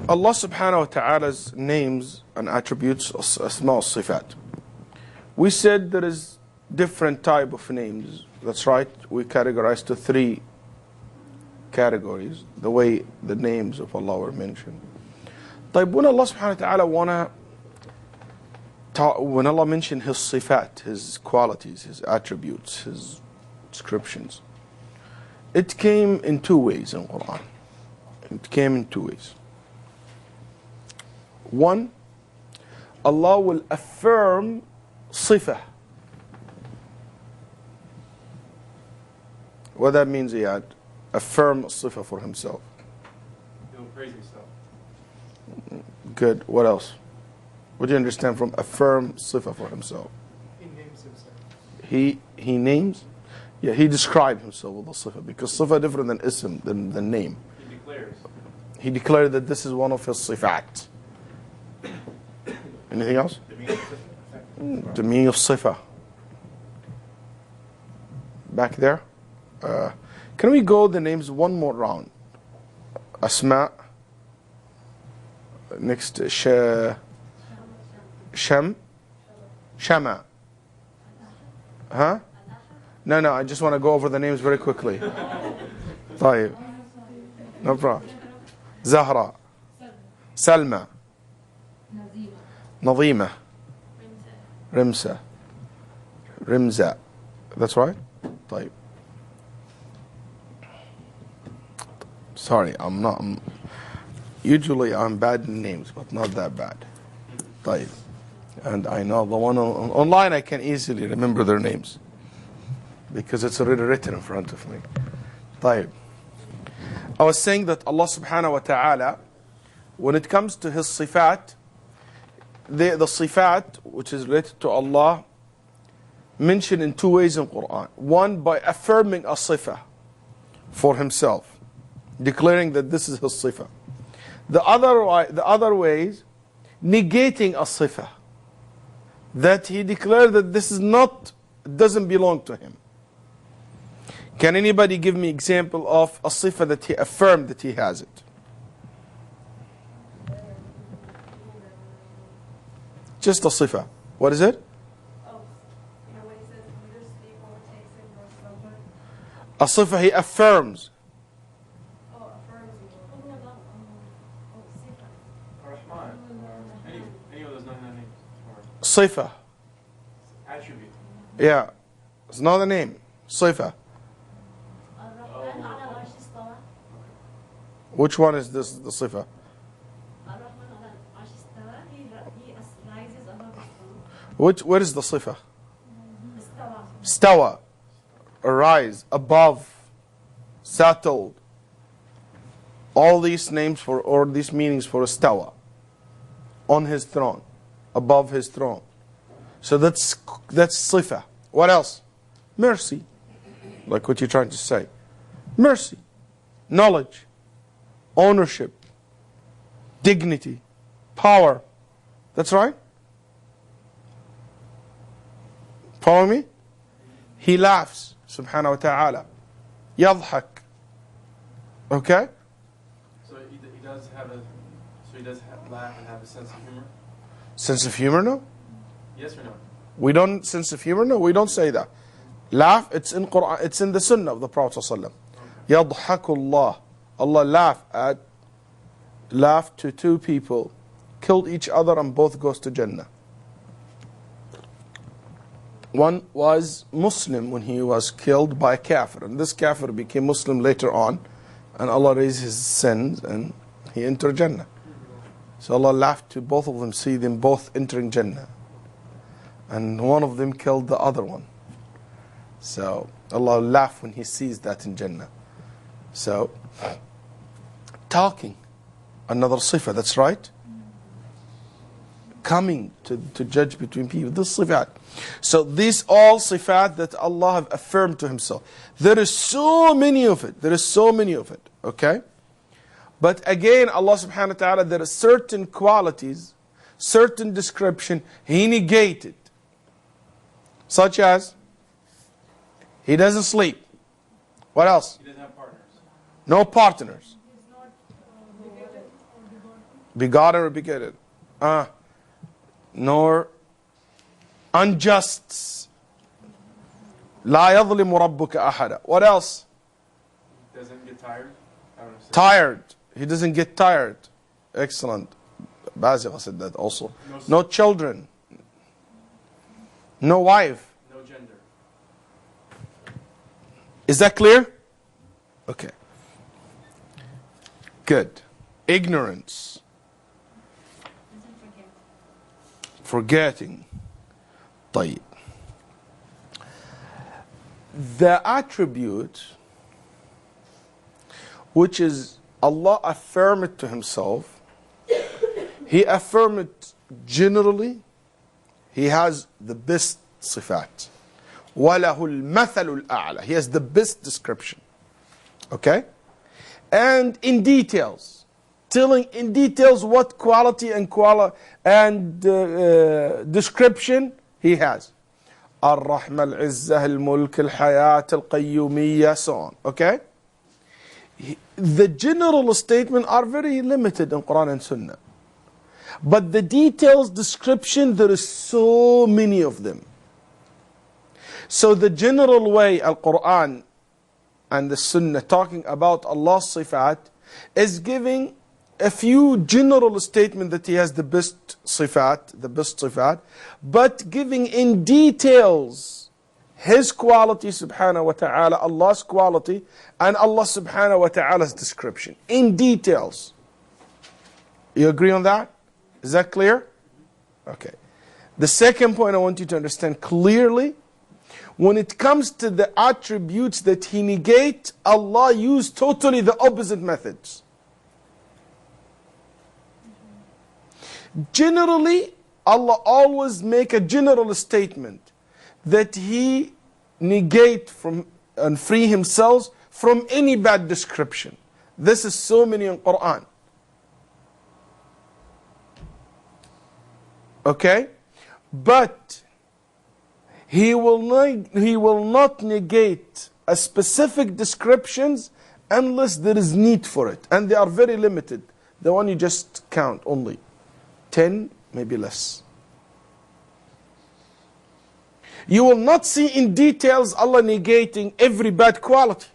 Allah subhanahu wa ta'ala's names and attributes, asma sifat. We said there is different type of names. That's right. We categorized to three categories, the way the names of Allah were mentioned. طيب, when Allah subhanahu wa ta'ala when Allah mentioned His sifat, His qualities, His attributes, His descriptions, it came in two ways in Quran. It came in two ways. One, Allah will affirm sifah. What that means, Iyad? Affirm sifah for Himself. He'll praise Himself. Good. What else? What do you understand from affirm sifah for Himself? He names Himself. He names? Yeah, He described Himself with the sifah, because sifah different than ism, than name. He declares. He declared that this is one of His sifat. Anything else? The meaning of sifah. Back there. Can we go the names one more round? Asma. Next, Shem. Shama. Huh? No, I just want to go over the names very quickly. طيب. No problem. Zahra. Salma. Nadima. Rimza. That's right? طيب. Sorry, usually I'm bad in names, but not that bad. طيب. And I know the one online I can easily remember their names, because it's already written in front of me. طيب. I was saying that Allah subhanahu wa ta'ala, when it comes to His sifat, the sifat which is related to Allah, mentioned in two ways in Quran. One, by affirming a sifah for Himself, declaring that this is His sifah. The other ways, negating a sifah, that He declared that this is not, doesn't belong to Him. Can anybody give me example of a sifah that He affirmed that He has it? Just a sifah. What is it? A sifah He affirms. Any of those 99 names. Sifah. Attribute. Yeah. It's not a name. Sifah. Which one is this, the sifah? What is the sifah? Stawa. Arise, above, settled. All these names for, or these meanings for istawa. On His throne, above His throne. So that's sifah. What else? Mercy. Like what you're trying to say. Mercy. Knowledge. Ownership. Dignity. Power. That's right? Follow me? He laughs, subhanahu wa ta'ala. Yadhak. Okay? So he does laugh and have a sense of humor? Sense of humor, no? Yes or no? We don't, sense of humor, no, we don't say that. Laugh, it's in Quran, it's in the Sunnah of the Prophet sallallahu alaihi wasallam. Yadhakullah. Allah laughed to two people, killed each other, and both goes to Jannah. One was Muslim when he was killed by a kafir, and this kafir became Muslim later on, and Allah raised his sins and he entered Jannah. So Allah laughed to both of them, see them both entering Jannah, and one of them killed the other one. So Allah laughed when He sees that in Jannah. So talking, another sifah, that's right. Coming to judge between people, this sifat. So these all sifat that Allah have affirmed to Himself. There is so many of it. Okay? But again, Allah subhanahu wa ta'ala, there are certain qualities, certain description He negated. Such as, He doesn't sleep. What else? He doesn't have partners. No partners. begotten or begetted. Nor unjust. لا يظلم ربك أحدا. What else? Doesn't get tired. I don't understand. Tired. He doesn't get tired. Excellent. Basyouni said that also. No children. No wife. No gender. Is that clear? Okay. Good. Ignorance. Forgetting. طيب. The attribute which is Allah affirmed it to himself, he affirmed it generally, he has the best صفات. وَلَهُ الْمَثَلُ الْأَعْلَى. He has the best description. Okay? And in details. Telling in details what quality and description he has. الرحمة العزة الملك الحياة القيومية, so on. Okay? The general statement are very limited in Quran and Sunnah. But the details description, there is so many of them. So the general way Al-Quran and the Sunnah talking about Allah's sifat is giving a few general statement that He has the best sifat, but giving in details His quality subhanahu wa ta'ala, Allah's quality, and Allah subhanahu wa ta'ala's description. In details. You agree on that? Is that clear? Okay. The second point I want you to understand clearly, when it comes to the attributes that He negate, Allah used totally the opposite methods. Generally, Allah always make a general statement that He negate from and free Himself from any bad description. This is so many in Quran. Okay? But He will not negate a specific descriptions unless there is need for it. And they are very limited. The one you just count only. 10, maybe less. You will not see in details Allah negating every bad quality.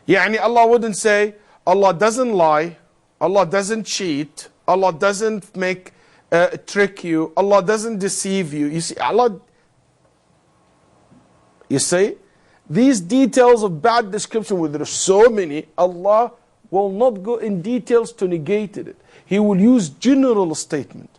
Yani Allah wouldn't say, Allah doesn't lie, Allah doesn't cheat, Allah doesn't trick you, Allah doesn't deceive you. You see, these details of bad description, where there are so many, Allah will not go in details to negate it. He will use general statement.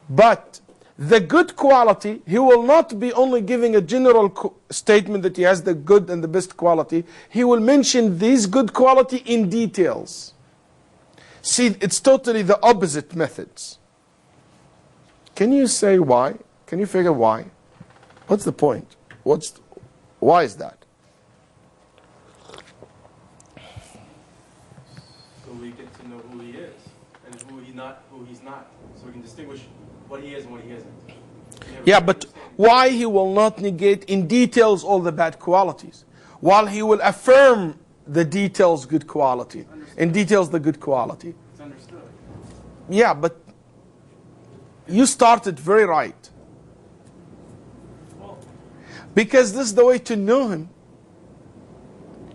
But the good quality, He will not be only giving a general statement that He has the good and the best quality. He will mention these good quality in details. See, it's totally the opposite methods. Can you say why? Can you figure why? What's the point? Why is that? So we get to know who He is and who He's not. So we can distinguish what He is and what He isn't. Yeah, but why He will not negate in details all the bad qualities, while He will affirm the details good quality, in details the good quality. It's understood. Yeah, but you started very right. Well, because this is the way to know Him.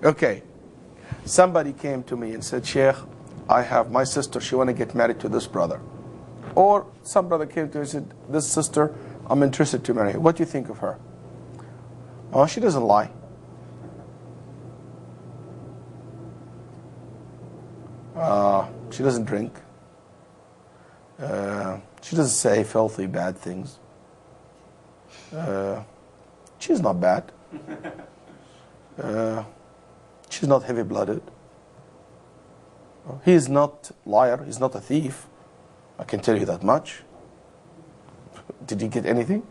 Okay. Somebody came to me and said, Sheikh, I have my sister, she want to get married to this brother. Or some brother came to me and said, this sister, I'm interested to marry her. What do you think of her? Oh, she doesn't lie. She doesn't drink. She doesn't say filthy, bad things. She's not bad. She's not heavy-blooded. He is not a liar. He's not a thief. I can tell you that much. Did you get anything?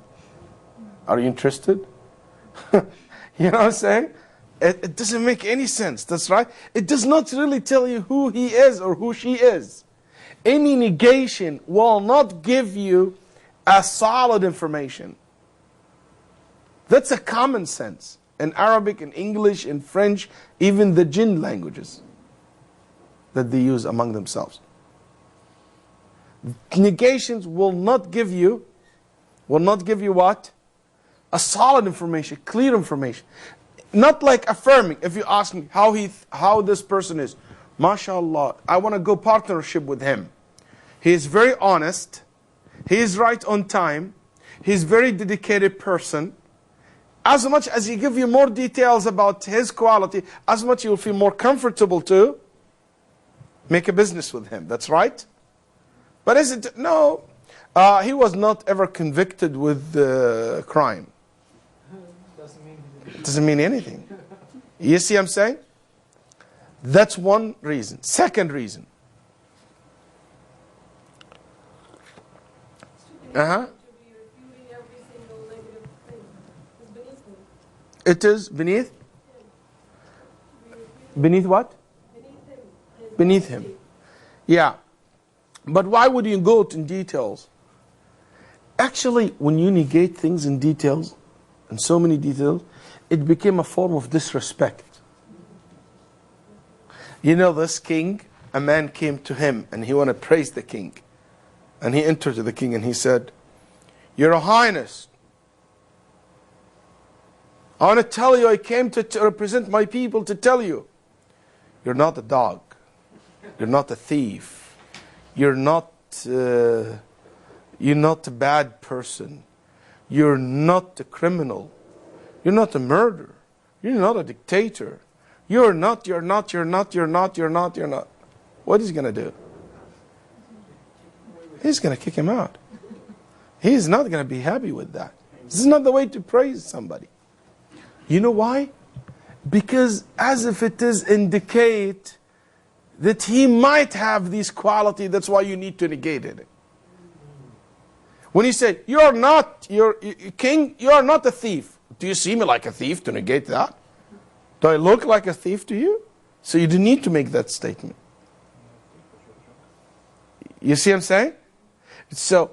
Are you interested? You know what I'm saying? It doesn't make any sense. That's right. It does not really tell you who he is or who she is. Any negation will not give you a solid information. That's a common sense. In Arabic, in English, in French, even the jinn languages that they use among themselves. Negations will not give you what? A solid information, clear information. Not like affirming. If you ask me how this person is, mashallah, I want to go partnership with him. He is very honest. He is right on time. He's very dedicated person. As much as he give you more details about his quality, as much you'll feel more comfortable to make a business with him. That's right. But is it? No. He was not ever convicted with crime. Doesn't mean anything. You see what I'm saying? That's one reason. Second reason. It is beneath? Beneath what? Beneath him. Yeah. But why would you go in details? Actually, when you negate things in details, in so many details, it became a form of disrespect. You know, this king, a man came to him and he wanted to praise the king. And he entered to the king and he said, Your Highness, I want to tell you, I came to represent my people to tell you, you're not a dog. You're not a thief. You're not a bad person. You're not a criminal. You're not a murderer. You're not a dictator. You're not. What is he going to do? He's going to kick him out. He's not going to be happy with that. This is not the way to praise somebody. You know why? Because as if it is indicate that he might have this quality, that's why you need to negate it. When he said, you're king, you are not a thief. Do you see me like a thief to negate that? Do I look like a thief to you? So you don't need to make that statement. You see what I'm saying? So,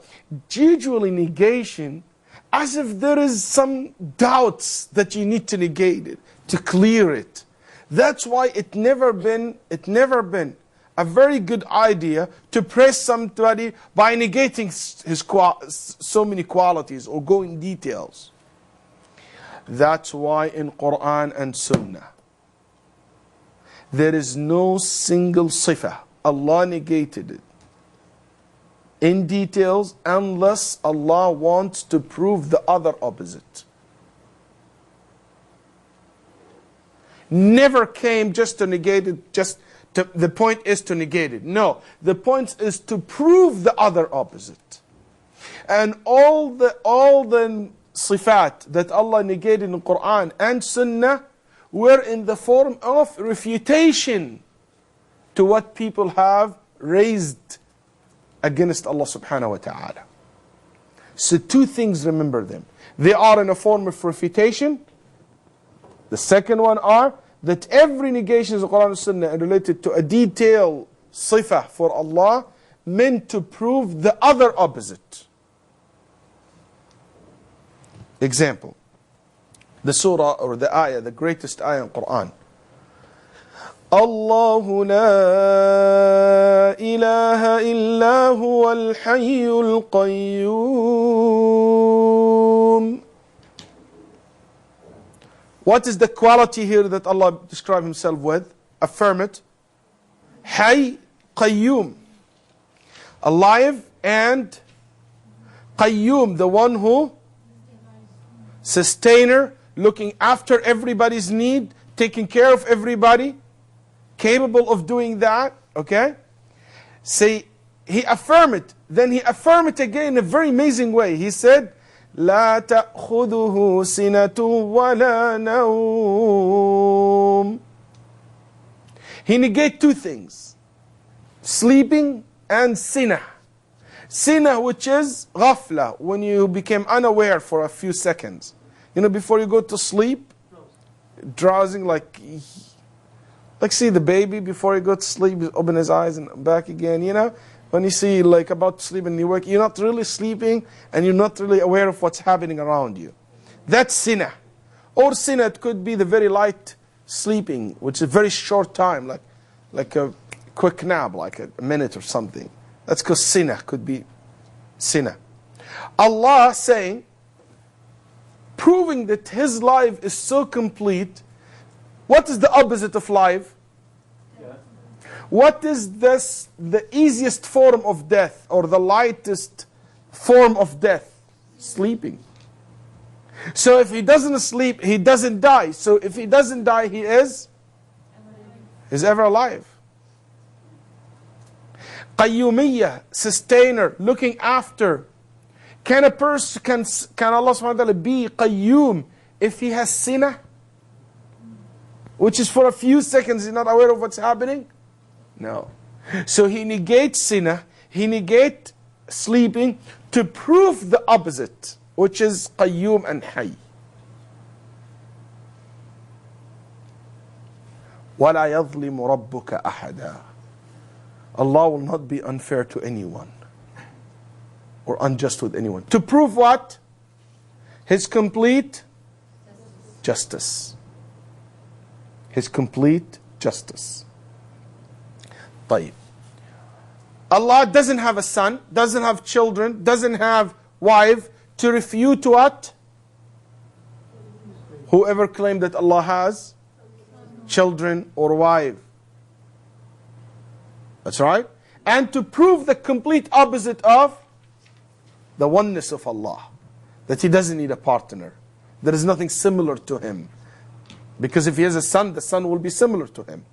usually negation, as if there is some doubts that you need to negate it, to clear it. That's why it never been a very good idea to praise somebody by negating his so many qualities or go in details. That's why in Quran and Sunnah, there is no single sifah. Allah negated it in details unless Allah wants to prove the other opposite. Never came just to negate it, the point is to negate it. No, the point is to prove the other opposite. And all the sifat that Allah negated in the Quran and Sunnah were in the form of refutation to what people have raised against Allah subhanahu wa ta'ala. So two things, remember them. They are in a form of refutation. The second one are that every negation of the Quran and Sunnah related to a detailed sifah for Allah meant to prove the other opposite. Example, the surah or the ayah, the greatest ayah in Quran. Allahu la ilaha illa huwa al-hayyul qayyum. What is the quality here that Allah describes himself with? Affirm it. Hayy, qayyum. Alive and qayyum, the one who sustainer, looking after everybody's need, taking care of everybody, capable of doing that, okay? Say, he affirmed it. Then he affirmed it again in a very amazing way. He said, لا تأخذه سنة ولا نوم. He negates two things, sleeping and sinah. Sinah, which is ghafla, when you became unaware for a few seconds. You know, before you go to sleep, drowsing like see the baby before you go to sleep, open his eyes and back again, you know. When you see like about to sleep and you wake, you're not really sleeping and you're not really aware of what's happening around you. That's sinah. Or sinah, it could be the very light sleeping, which is a very short time, like a quick nap, like a minute or something. That's because sinner could be sinner. Allah saying, proving that His life is so complete. What is the opposite of life? What is this, the easiest form of death or the lightest form of death? Sleeping. So if he doesn't sleep, he doesn't die. So if he doesn't die, he is ever alive. Qayyumiyyah, sustainer, looking after. Can a person, can Allah subhanahu wa ta'ala be qayyum if he has sinah? Which is for a few seconds he's not aware of what's happening? No. So he negates sinah, he negates sleeping to prove the opposite, which is qayyum and hayy. وَلَا يَظْلِمُ رَبُّكَ أَحَدًا. Allah will not be unfair to anyone or unjust with anyone. To prove what? His complete justice. His complete justice. طيب. Allah doesn't have a son, doesn't have children, doesn't have wife to refute what? Whoever claimed that Allah has children or wife. That's right. And to prove the complete opposite of the oneness of Allah. That He doesn't need a partner. There is nothing similar to Him. Because if He has a son, the son will be similar to Him.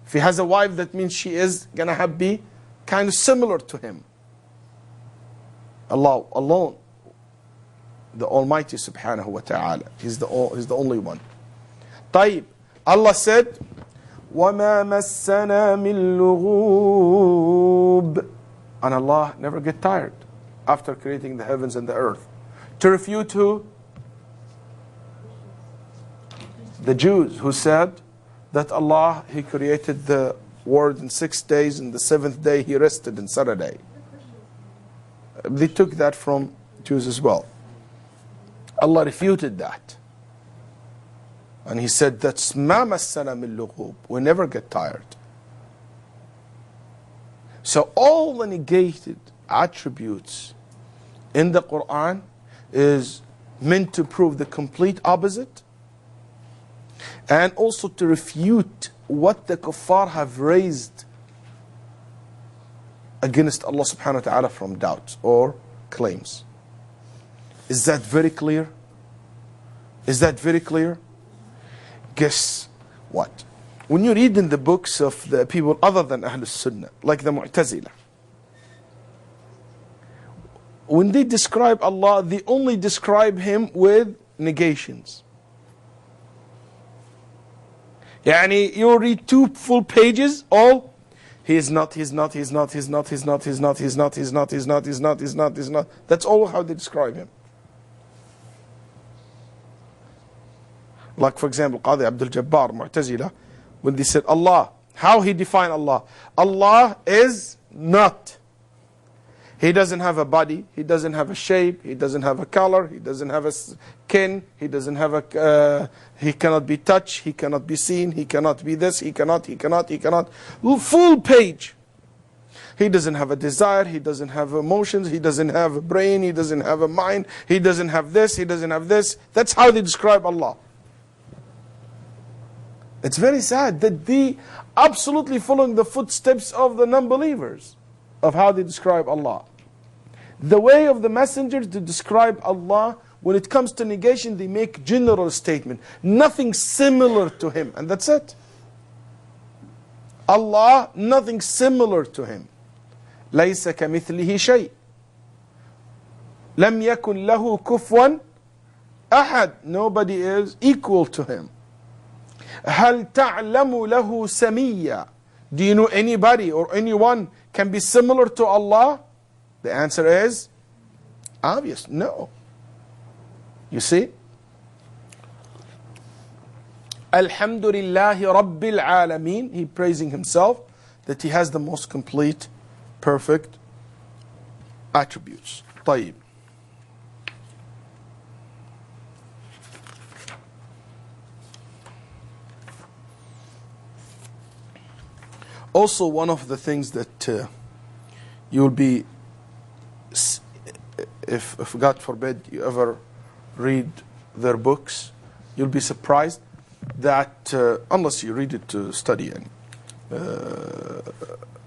If He has a wife, that means she is going to be kind of similar to Him. Allah alone, the Almighty subhanahu wa ta'ala, He's the only one. طيب. Allah said, وَمَا مَسَّنَا مِن لُغُوبٍ. And Allah never get tired after creating the heavens and the earth. To refute who? The Jews who said that Allah, He created the world in 6 days, and the 7th day He rested in Saturday. They took that from Jews as well. Allah refuted that. And He said, that's مَا مَسَّنَا مِن لُغُوبٍ. We never get tired. So all the negated attributes in the Quran is meant to prove the complete opposite, and also to refute what the kuffar have raised against Allah subhanahu wa ta'ala from doubts or claims. Is that very clear? Is that very clear? Guess what? When you read in the books of the people other than Ahlul Sunnah, like the Mu'tazila, when they describe Allah, they only describe Him with negations. Yani you read 2 full pages, all He is not, He's not, He's not, He's not, He's not, He's not, He's not, He's not, He's not, He's not, He's not, He's not. That's all how they describe Him. Like for example, Qadi Abdul Jabbar, Mu'tazila, when they said Allah, how he defined Allah? Allah is not. He doesn't have a body, He doesn't have a shape, He doesn't have a color, He doesn't have a skin, He doesn't have a, He cannot be touched, He cannot be seen, He cannot be this, He cannot. Full page. He doesn't have a desire, He doesn't have emotions, He doesn't have a brain, He doesn't have a mind, He doesn't have this, He doesn't have this. That's how they describe Allah. It's very sad that they absolutely following the footsteps of the non-believers of how they describe Allah. The way of the messengers to describe Allah, when it comes to negation, they make general statement. Nothing similar to Him, and that's it. Allah, nothing similar to Him. لَيْسَ كَمِثْلِهِ شَيْءٍ لَمْ يَكُنْ لَهُ كُفْوًا أَحَدٍ. Nobody is equal to Him. هَلْ تَعْلَمُ لَهُ سَمِيًّا. Do you know anybody or anyone can be similar to Allah? The answer is obvious, no. You see? Alhamdulillahi Rabbil Alameen. He praising Himself that He has the most complete, perfect attributes. طيب. Also, one of the things that you'll be, if God forbid you ever read their books, you'll be surprised that unless you read it to study the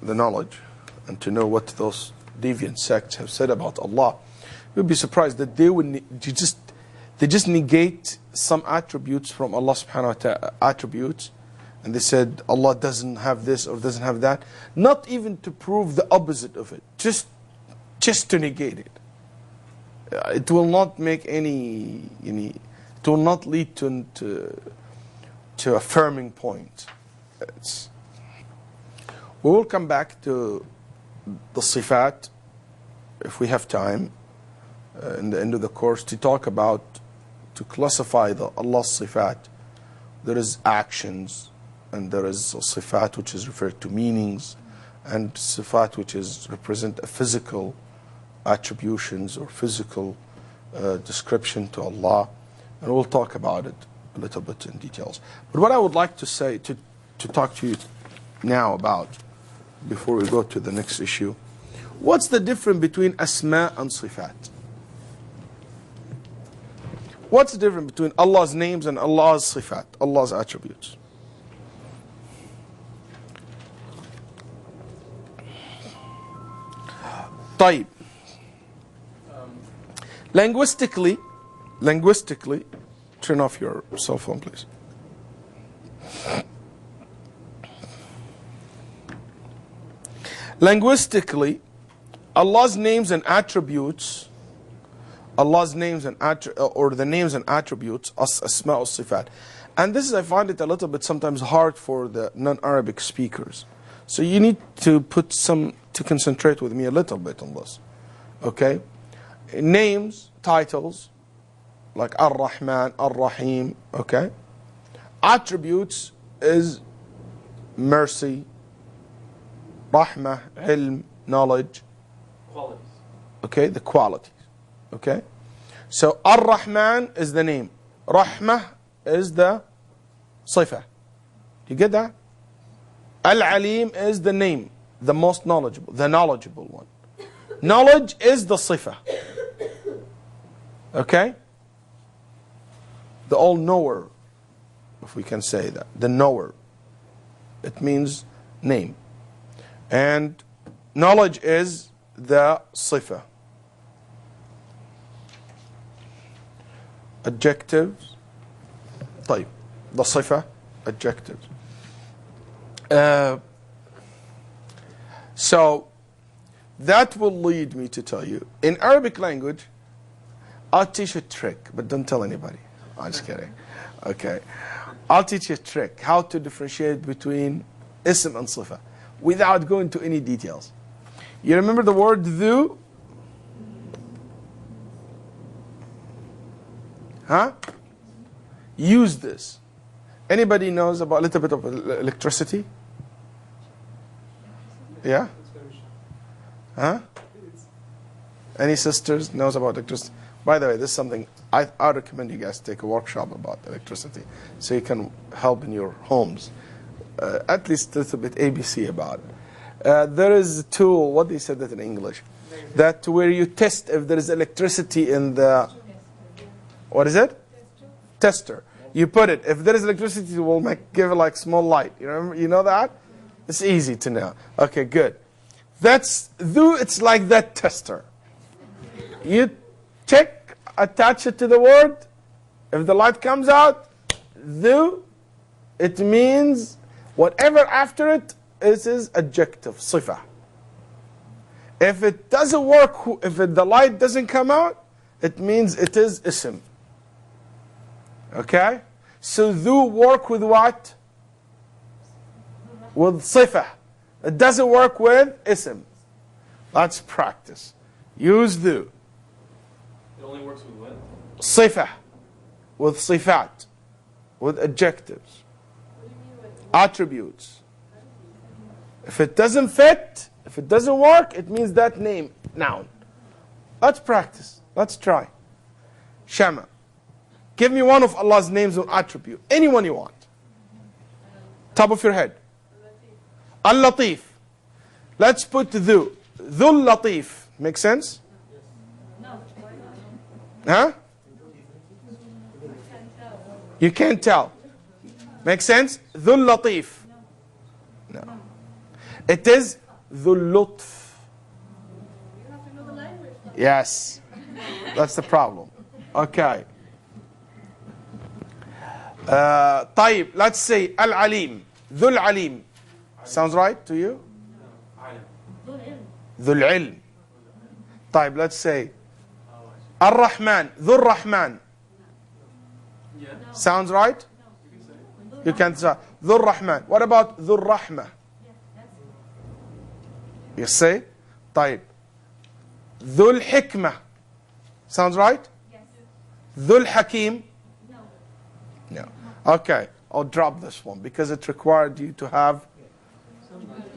knowledge and to know what those deviant sects have said about Allah, you'll be surprised that they just negate some attributes from Allah subhanahu wa ta'ala, attributes, and they said Allah doesn't have this or doesn't have that, not even to prove the opposite of it, just to negate it. It will not make it will not lead to a firming point. We will come back to the sifat if we have time in the end of the course to talk about, to classify Allah's sifat. There is actions, and there is a sifat which is referred to meanings, and sifat which represent a physical attributions or physical description to Allah, and we'll talk about it a little bit in details. But what I would like to say, to talk to you now about, before we go to the next issue, what's the difference between asma and sifat? What's the difference between Allah's names and Allah's sifat, Allah's attributes? طيب. Linguistically, turn off your cell phone, please. Linguistically, Allah's names and attributes, or the names and attributes, asma or sifat. And this is, I find it a little bit sometimes hard for the non-Arabic speakers. So you need to concentrate with me a little bit on this. Okay? Names, titles, like Ar-Rahman, Ar-Rahim, okay? Attributes is mercy, rahmah, ilm, knowledge. Qualities. Okay, the qualities. Okay? So Ar-Rahman is the name. Rahmah is the sifa. You get that? Al-Alim is the name, the most knowledgeable, the knowledgeable one. Knowledge is the sifa. Okay? The all-knower, if we can say that. The knower. It means name. And knowledge is the sifa. Adjectives. طيب. The sifa. Adjectives. So, that will lead me to tell you, in Arabic language, I'll teach you a trick, but don't tell anybody. I'm just kidding. Okay. I'll teach you a trick, how to differentiate between ism and sifa, without going into any details. You remember the word dhu? Huh? Use this. Anybody knows about a little bit of electricity? Yeah? Huh? Any sisters knows about electricity? By the way, this is something I recommend you guys take a workshop about electricity, so you can help in your homes. At least a little bit ABC about it. There is a tool, what they said that in English, that where you test if there is electricity in the, what is it? Tester. You put it, if there is electricity, it will give it like small light. You know that? It's easy to know. Okay, good. It's like that tester. You check, attach it to the word. If the light comes out, it means whatever after it is adjective, sifa. If it doesn't work, if the light doesn't come out, it means it is ism. Okay? So work with what? With sifa. It doesn't work with ism. Let's practice. Use It only works with what? sifa. With sifat. With adjectives. Attributes. If it doesn't fit, if it doesn't work, it means that name, noun. Let's practice. Let's try. Shama. Give me one of Allah's names or attribute. Anyone you want. Top of your head. Al-Latif. Let's put dhu. Dhul Latif. Make sense? Huh? You can't tell. Make sense? Dhul Latif. No. It is Dhul Lutf. Yes. That's the problem. Okay. طيب, let's say Al-Alim. Dhul Alim. Sounds right to you? Dhul Ilm. طيب, let's say Ar-Rahman. Dhul Rahman. Sounds right? You can say Dhul Rahman. What about Dhul Rahmah? You say? طيب. Dhul Hikmah. Sounds right? Dhul Hakim? No. Okay, I'll drop this one because it required you to have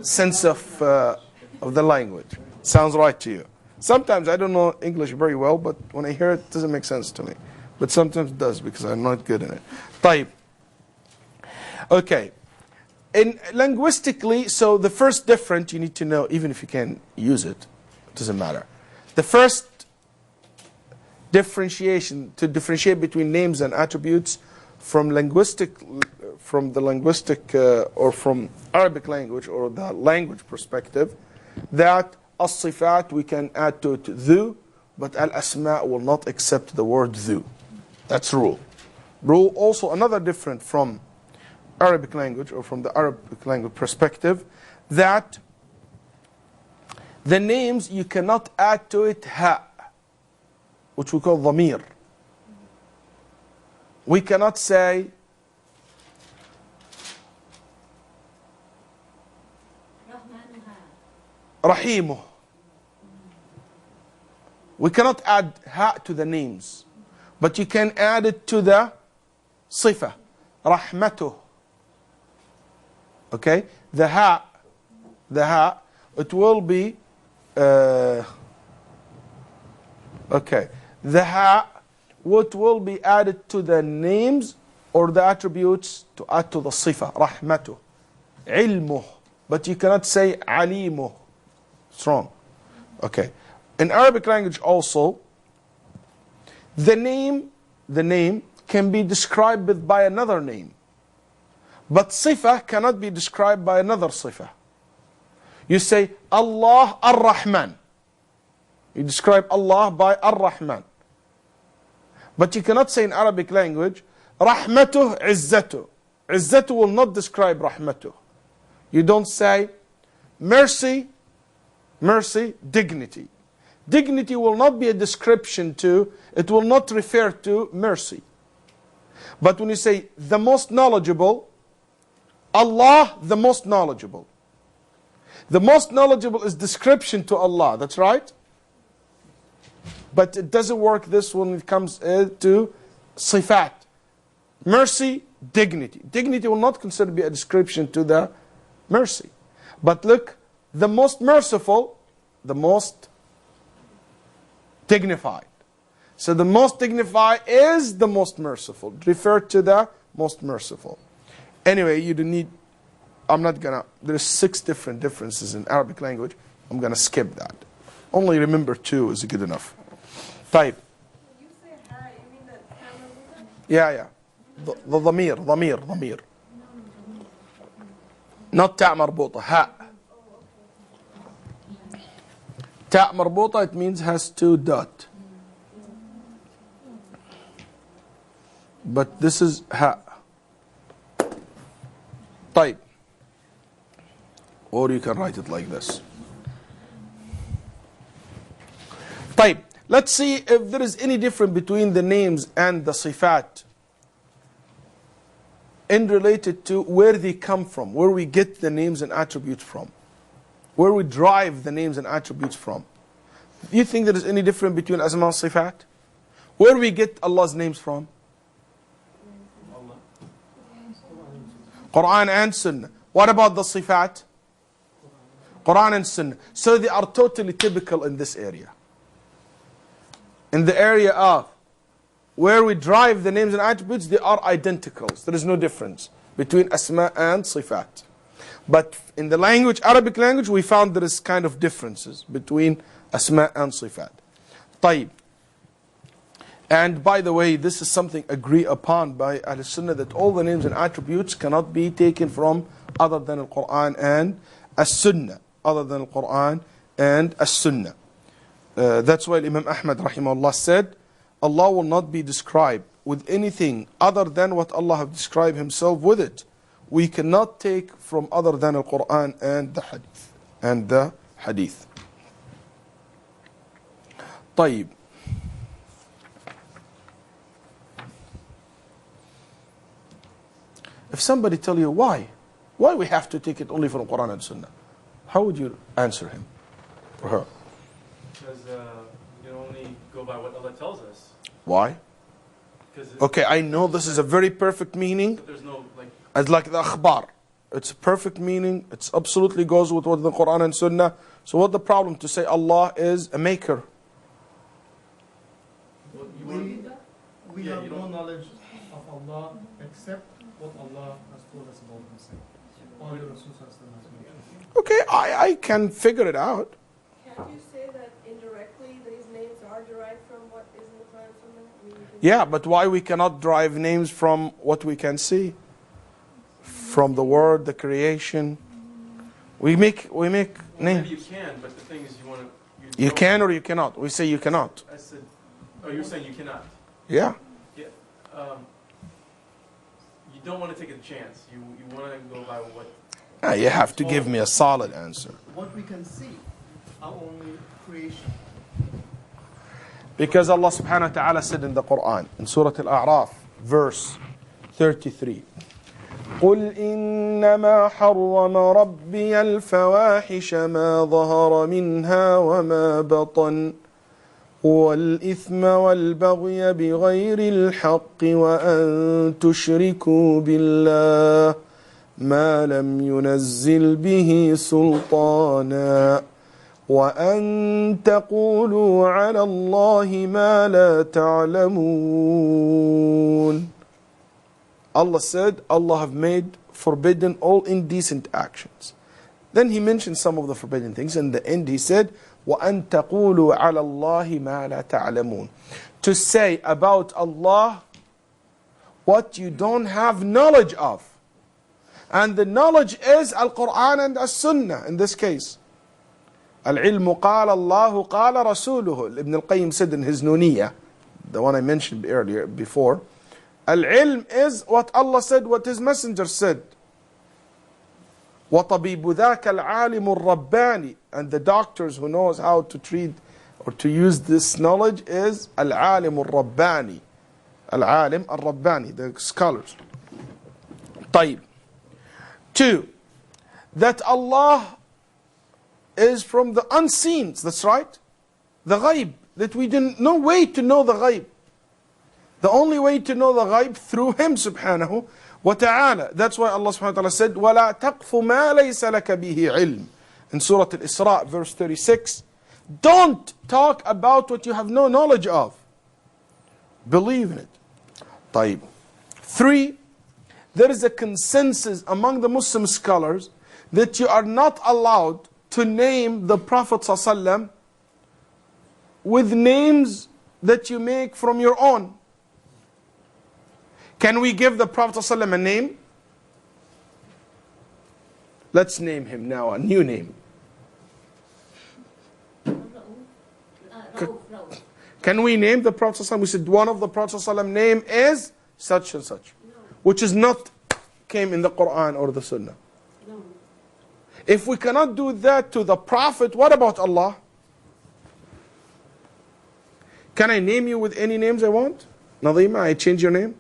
sense of the language. Sounds right to you. Sometimes I don't know English very well, but when I hear it, it doesn't make sense to me. But sometimes it does because I'm not good in it. طيب. Okay. In linguistically, so the first difference you need to know, even if you can use it, it doesn't matter. The first differentiation, to differentiate between names and attributes from the linguistic or from Arabic language or the language perspective, that as-sifat we can add to it dhu, but al-asma will not accept the word dhu. That's rule. Rule also another different from Arabic language or from the Arabic language perspective, that the names you cannot add to it ha, which we call dhamir. We cannot say Rahimuh. We cannot add ha to the names, but you can add it to the sifa, rahmatuh. Okay, the ha, it will be okay. The ha, what will be added to the names or the attributes to add to the sifa, rahmatuh, ilmuh. But you cannot say alimuh. It's wrong. Okay. In Arabic language also, the name can be described by another name. But sifa cannot be described by another sifa. You say Allah Ar-Rahman. You describe Allah by Ar-Rahman. But you cannot say in Arabic language, Rahmatuh Izzatuh. Izzatuh will not describe Rahmatuh. You don't say mercy, dignity. Dignity will not be a description to, it will not refer to mercy. But when you say the most knowledgeable, Allah the most knowledgeable. The most knowledgeable is description to Allah, that's right? But it doesn't work this when it comes to sifat. Mercy, dignity. Dignity will not consider to be a description to the mercy. But look, the most merciful, the most dignified. So the most dignified is the most merciful. Refer to the most merciful. Anyway, you don't need, there's 6 different differences in Arabic language. I'm going to skip that. Only remember 2 is good enough. Type. When you say ha, you mean that camera? Yeah. The dhamir. Not ta' marbuta, ha. Ta' marbuta, it means has 2 dots. But this is ha. طيب. Or you can write it like this. طيب. Let's see if there is any difference between the names and the sifat in related to where they come from, where we get the names and attributes from, where we derive the names and attributes from. Do you think there is any difference between asma and sifat? Where we get Allah's names from? Quran and Sunnah. What about the sifat? Quran and Sunnah. So they are totally typical in this area. In the area of where we derive the names and attributes, they are identical. There is no difference between asma and sifat. But in the language, Arabic language, we found there is kind of differences between asma and sifat. طيب. And by the way, this is something agreed upon by Ahl Sunnah, that all the names and attributes cannot be taken from other than the Quran and As-Sunnah. Other than the Quran and As-Sunnah. That's why Imam Ahmad rahimahullah said, Allah will not be described with anything other than what Allah have described himself with it. We cannot take from other than the Quran and the Hadith. طيب. If somebody tell you why we have to take it only from Quran and Sunnah, how would you answer him or her? Because we can only go by what Allah tells us. Why? Okay, I know this is a very perfect meaning. But there's no It's like the akhbar. It's a perfect meaning. It absolutely goes with what the Quran and Sunnah. So what the problem to say Allah is a maker? We have no knowledge of Allah except what Allah has told us about Himself. Or the Rasul has mentioned. Okay, I can figure it out. Can't you say that indirectly these names are derived from what is in the Quran and Sunnah? I mean, Yeah, but why we cannot derive names from what we can see? From the word, the creation. We make names. maybe you can, but the thing is you want to... You can or you cannot. We say you cannot. I said, oh, you're saying you cannot. Yeah. Yeah. You don't want to take a chance. You want to go by what... You have to give me a solid answer. What we can see, our only creation. Because Allah subhanahu wa ta'ala said in the Quran, in Surah Al-A'raf, verse 33, قل إنما حرم ربي الفواحش ما ظهر منها وما بطن والإثم والبغي بغير الحق وأن تشركوا بالله ما لم ينزل به سلطانا وأن تقولوا على الله ما لا تعلمون. Allah said, Allah have made forbidden all indecent actions. Then he mentioned some of the forbidden things. In the end he said, وَأَن تَقُولُوا عَلَى اللَّهِ مَا لَا تَعْلَمُونَ. To say about Allah what you don't have knowledge of. And the knowledge is Al-Quran and As-Sunnah in this case. Al-ilmu qala Allahu qala Rasuluhu. Ibn al-Qayyim said in his Nuniyah, the one I mentioned earlier, before, Al-ilm is what Allah said, what His Messenger said. وَطَبِيبُ ذَاكَ الْعَالِمُ الرَّبَّانِ. And the doctors who knows how to treat or to use this knowledge is Al-Alim al-Rabbani. Al-Alim al-Rabbani, the scholars. طيب. 2. That Allah is from the unseen. That's right. The ghaib. That we didn't, no way to know the ghaib. The only way to know the ghaib through Him subhanahu wa ta'ala. That's why Allah subhanahu wa ta'ala said, وَلَا تَقْفُ مَا لَيْسَ لَكَ بِهِ عِلْمٍ. In Surah Al-Isra, verse 36. Don't talk about what you have no knowledge of. Believe in it. طيب. 3. There is a consensus among the Muslim scholars that you are not allowed to name the Prophet ﷺ with names that you make from your own. Can we give the Prophet ﷺ a name? Let's name him now, a new name. Can we name the Prophet ﷺ? We said one of the Prophet ﷺ name is such and such, which is not came in the Quran or the Sunnah. If we cannot do that to the Prophet, what about Allah? Can I name you with any names I want? Nadima, I change your name?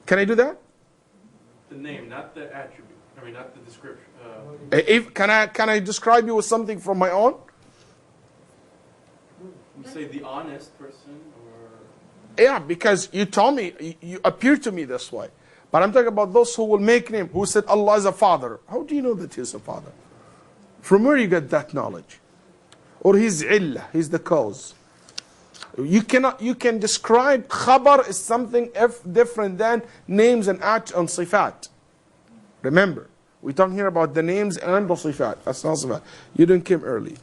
Can I do that? The name, not the attribute. I mean, not the description. Can I describe you with something from my own? You say the honest person, or... Yeah, because you told me, you appear to me this way. But I'm talking about those who will make name, who said Allah is a father. How do you know that He's a father? From where you get that knowledge? Or He's illah, He's the cause. You can describe khabar as something different than names and sifat. Remember, we're talking here about the names and the sifat. That's not sifat. You didn't come early.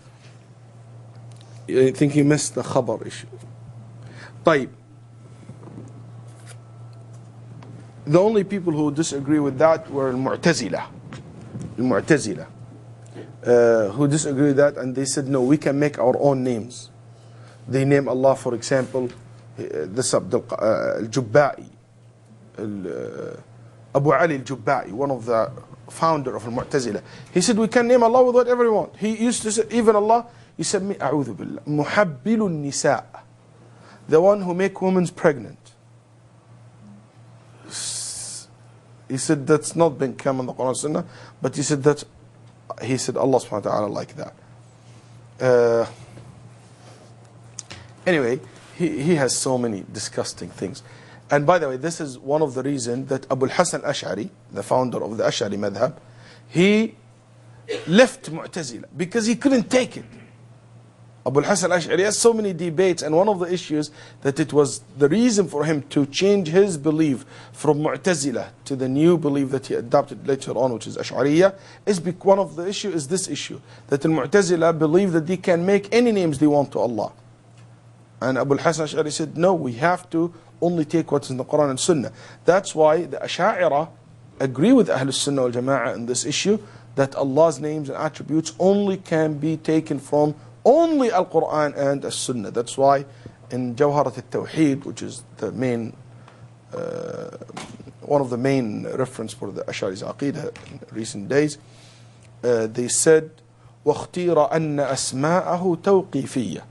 I think you missed the khabar issue. طيب. The only people who disagree with that were Mu'tazila. Mu'tazila. Who disagree with that, and they said, no, we can make our own names. They name Allah, for example, this al-Jubba'i, Abu Ali al-Jubba'i, one of the founder of al-Mu'tazila. He said, we can name Allah with whatever we want. He used to say, even Allah, he said, A'udhu billah, Muhabbilun Nisa, the one who make women pregnant. He said, that's not been come in the Quran and Sunnah, but he said that, he said Allah subhanahu wa ta'ala like that. Anyway, he has so many disgusting things. And by the way, this is one of the reasons that Abu al-Hasan Ash'ari, the founder of the Ash'ari madhab, he left Mu'tazila because he couldn't take it. Abu al-Hasan Ash'ari has so many debates, and one of the issues that it was the reason for him to change his belief from Mu'tazila to the new belief that he adopted later on, which is Ash'ariyah, is one of the issue is this issue, that the Mu'tazila believe that they can make any names they want to Allah. And Abu al-Hasan Ash'ari said, no, we have to only take what's in the Quran and Sunnah. That's why the Ash'a'ira agree with Ahlul Sunnah wal Jama'ah in this issue, that Allah's names and attributes only can be taken from only Al-Quran and As-Sunnah. That's why in Jawharat al-Tawheed, which is the main, one of the main reference for the Ash'ari's Aqeedah in recent days, they said, وَاخْتِيرَ أَنَّ أَسْمَاءَهُ تَوْقِيفِيَّةً.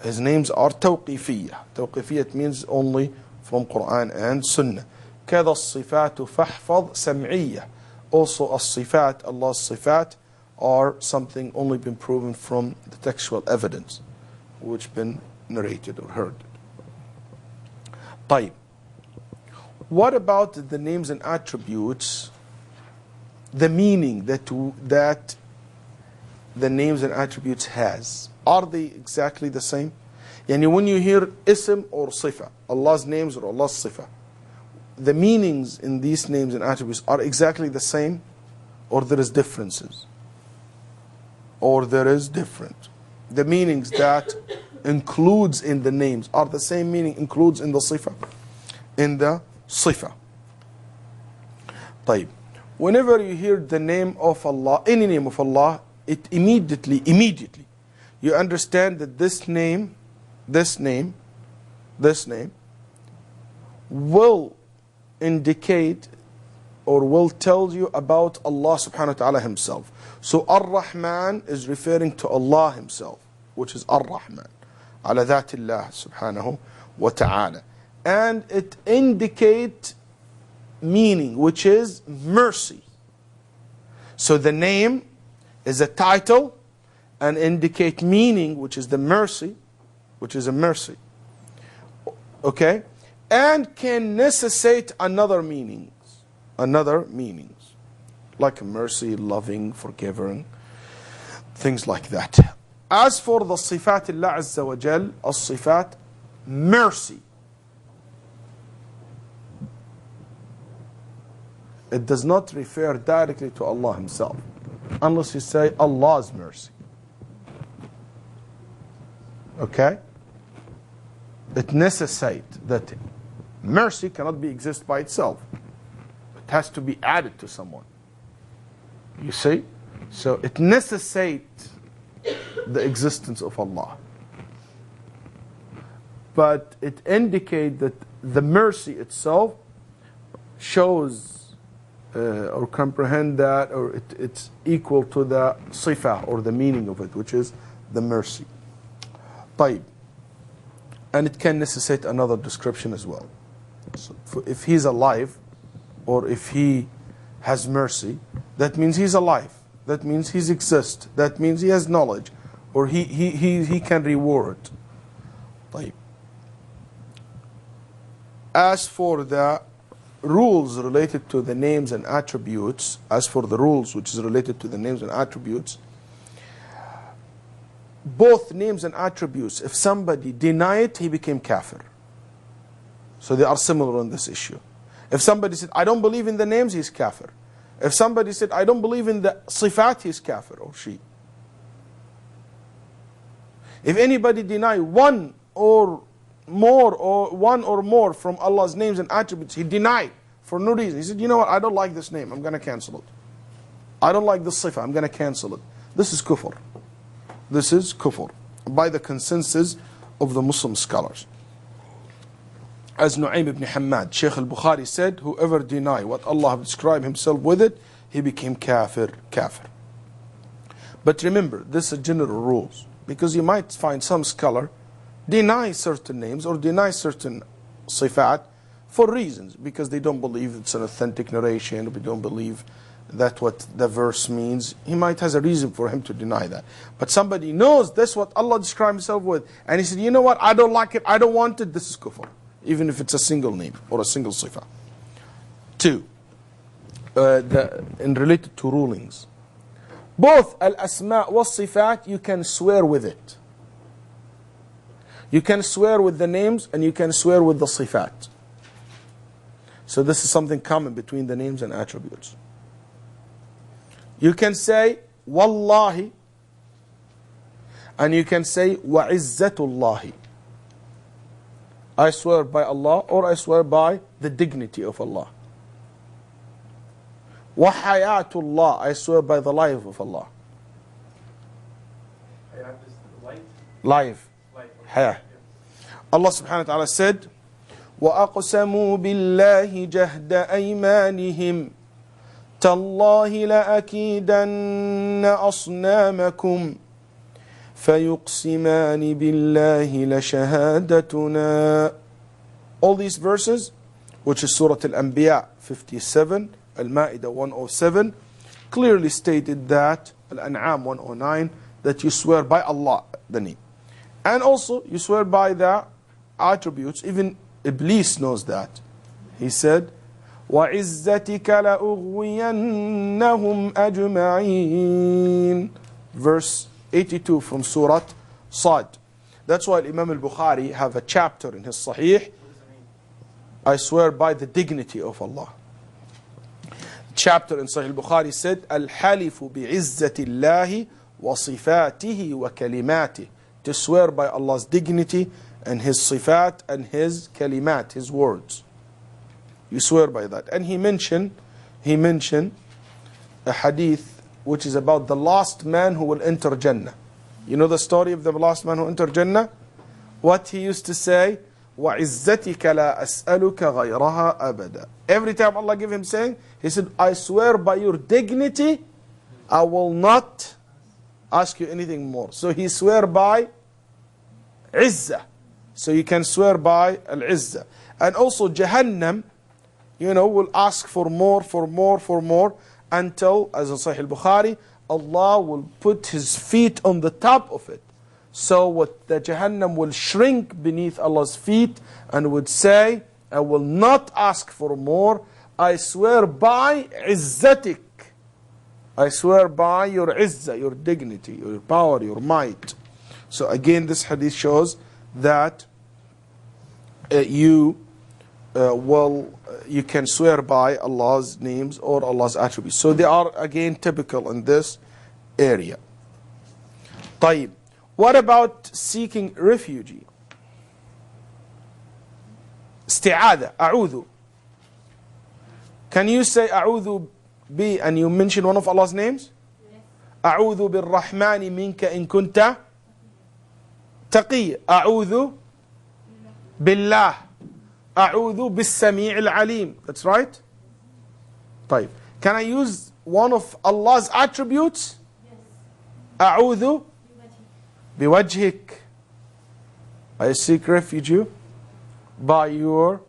His names are توقيفية. توقيفية means only from Quran and Sunnah. كذا الصفات فاحفظ سمعية. Also الصفات, Allah's صفات, are something only been proven from the textual evidence, which been narrated or heard. طيب. What about the names and attributes, the meaning that the names and attributes has? Are they exactly the same? Yani when you hear ism or sifa, Allah's names or Allah's sifa, the meanings in these names and attributes are exactly the same, or there is differences? Or there is different. The meanings that includes in the names are the same meaning includes in the sifa. In the sifa. طيب. Whenever you hear the name of Allah, any name of Allah, it immediately, you understand that this name will indicate or will tell you about Allah subhanahu wa ta'ala himself. So Ar-Rahman is referring to Allah himself, which is Ar-Rahman, ala dhatillah subhanahu wa ta'ala. And it indicates meaning, which is mercy. So the name is a title and indicate meaning, which is the mercy, which is a mercy. Okay? And can necessitate another meanings. Like mercy, loving, forgiving, things like that. As for the sifat Allah Azza wa Jal, as-sifat, mercy. It does not refer directly to Allah himself, unless you say Allah's mercy. Okay? It necessitates that mercy cannot be exist by itself. It has to be added to someone. You see? So it necessitates the existence of Allah. But it indicates that the mercy itself shows or comprehend that, or it's equal to the sifa or the meaning of it, which is the mercy. طيب. And it can necessitate another description as well. So if he's alive, or if he has mercy, that means he's alive. That means he exists. That means he has knowledge, or he can reward. طيب. As for the rules related to the names and attributes, which is related to the names and attributes, both names and attributes, if somebody deny it, he became kafir. So they are similar on this issue. If somebody said, I don't believe in the names, he's kafir. If somebody said, I don't believe in the sifat, he's kafir or she. If anybody deny one or more from Allah's names and attributes, he denied for no reason. He said, you know what, I don't like this name, I'm going to cancel it. I don't like this sifa, I'm going to cancel it. This is kufr. This is kufr, by the consensus of the Muslim scholars. As Nu'aym ibn Hammad, Sheikh al-Bukhari said, whoever deny what Allah described himself with it, he became kafir. But remember, this is general rules, because you might find some scholar deny certain names or deny certain sifat for reasons, because they don't believe it's an authentic narration, or they don't believe that what the verse means. He might has a reason for him to deny that. But somebody knows that's what Allah described himself with, and he said, you know what, I don't like it, I don't want it, this is kufr, even if it's a single name or a single sifa. 2, in related to rulings, both al-asma' was-sifat, you can swear with it. You can swear with the names and you can swear with the sifat. So this is something common between the names and attributes. You can say wallahi, and you can say wa izzatullahi. I swear by Allah, or I swear by the dignity of Allah. Wa hayatullah, I swear by the life of Allah. Hayat is light. Life. Light. Haya. Allah subhanahu wa ta'ala said, وَأَقْسَمُوا بِاللَّهِ جَهْدَ أَيْمَانِهِمْ تَاللَّهِ لَأَكِيدَنَّ أَصْنَامَكُمْ فَيُقْسِمَانِ بِاللَّهِ لَشَهَادَتُنَا. All these verses, which is Surah Al-Anbiya 57, Al-Ma'idah 107, clearly stated that, Al-An'am 109, that you swear by Allah, the name. And also, you swear by the attributes. Even Iblis knows that. He said, وَعِزَّتِكَ لَأُغْوِيَنَّهُمْ أَجْمَعِينَ. Verse 82 from Surah Sad. That's why Imam al-Bukhari have a chapter in his Sahih, I swear by the dignity of Allah. Chapter in Sahih al-Bukhari said, الْحَلِفُ بِعِزَّةِ اللَّهِ وَصِفَاتِهِ وَكَلِمَاتِهِ. To swear by Allah's dignity and His sifat and His kalimat, His words. You swear by that. And he mentioned a hadith which is about the last man who will enter Jannah. You know the story of the last man who entered Jannah? What he used to say, وَعِزَّتِكَ لَا أَسْأَلُكَ غَيْرَهَا أَبَدًا. Every time Allah gave him saying, he said, I swear by your dignity, I will not ask you anything more. So he swear by Izzah. So you can swear by Al-Izzah. And also Jahannam, will ask for more, until, as in Sahih al-Bukhari, Allah will put His feet on the top of it. So what the Jahannam will shrink beneath Allah's feet and would say, I will not ask for more. I swear by Izzatik. I swear by your Izzah, your dignity, your power, your might. So again, this hadith shows that you can swear by Allah's names or Allah's attributes. So they are again typical in this area. طيب. What about seeking refuge? Isti'adha, a'udhu. Can you say a'udhu bi and you mention one of Allah's names? Yes. A'udhu bir-Rahmani minka in kunta taqiyya. A'udhu billah. A'udhu bis-Sami' al-Alim. That's right? طيب. Can I use one of Allah's attributes? Yes. A'udhu biwajhik. I seek refuge by your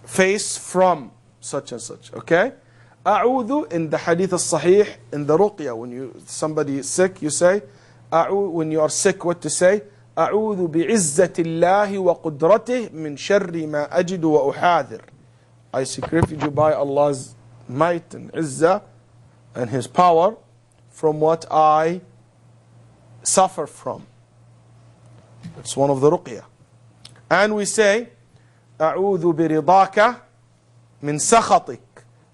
face from such and such. Okay? A'udhu in the hadith al-sahih, in the ruqya, when somebody is sick, you say, when you are sick, what to say? أعوذ بعزة الله وقدرته من شر ما أجد وأحاذر. I seek refuge by Allah's might and izzah and His power from what I suffer from. It's one of the ruqya. And we say أعوذ برضاك من سخطك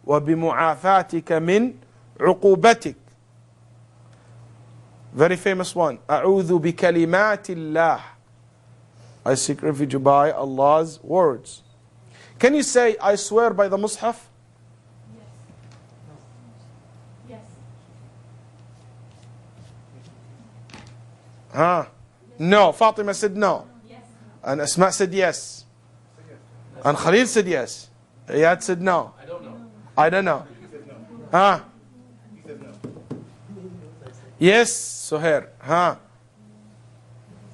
وبمعافاتك من عقوبتك. Very famous one. أعوذ بكلمات الله. I seek refuge by Allah's words. Can you say, I swear by the Mus'haf? Yes. Huh? No. Fatima said no. Yes. And Asma said yes. And Khalil said yes. Iyad said no. I don't know. I don't know. Huh? Yes, Suhair. Huh?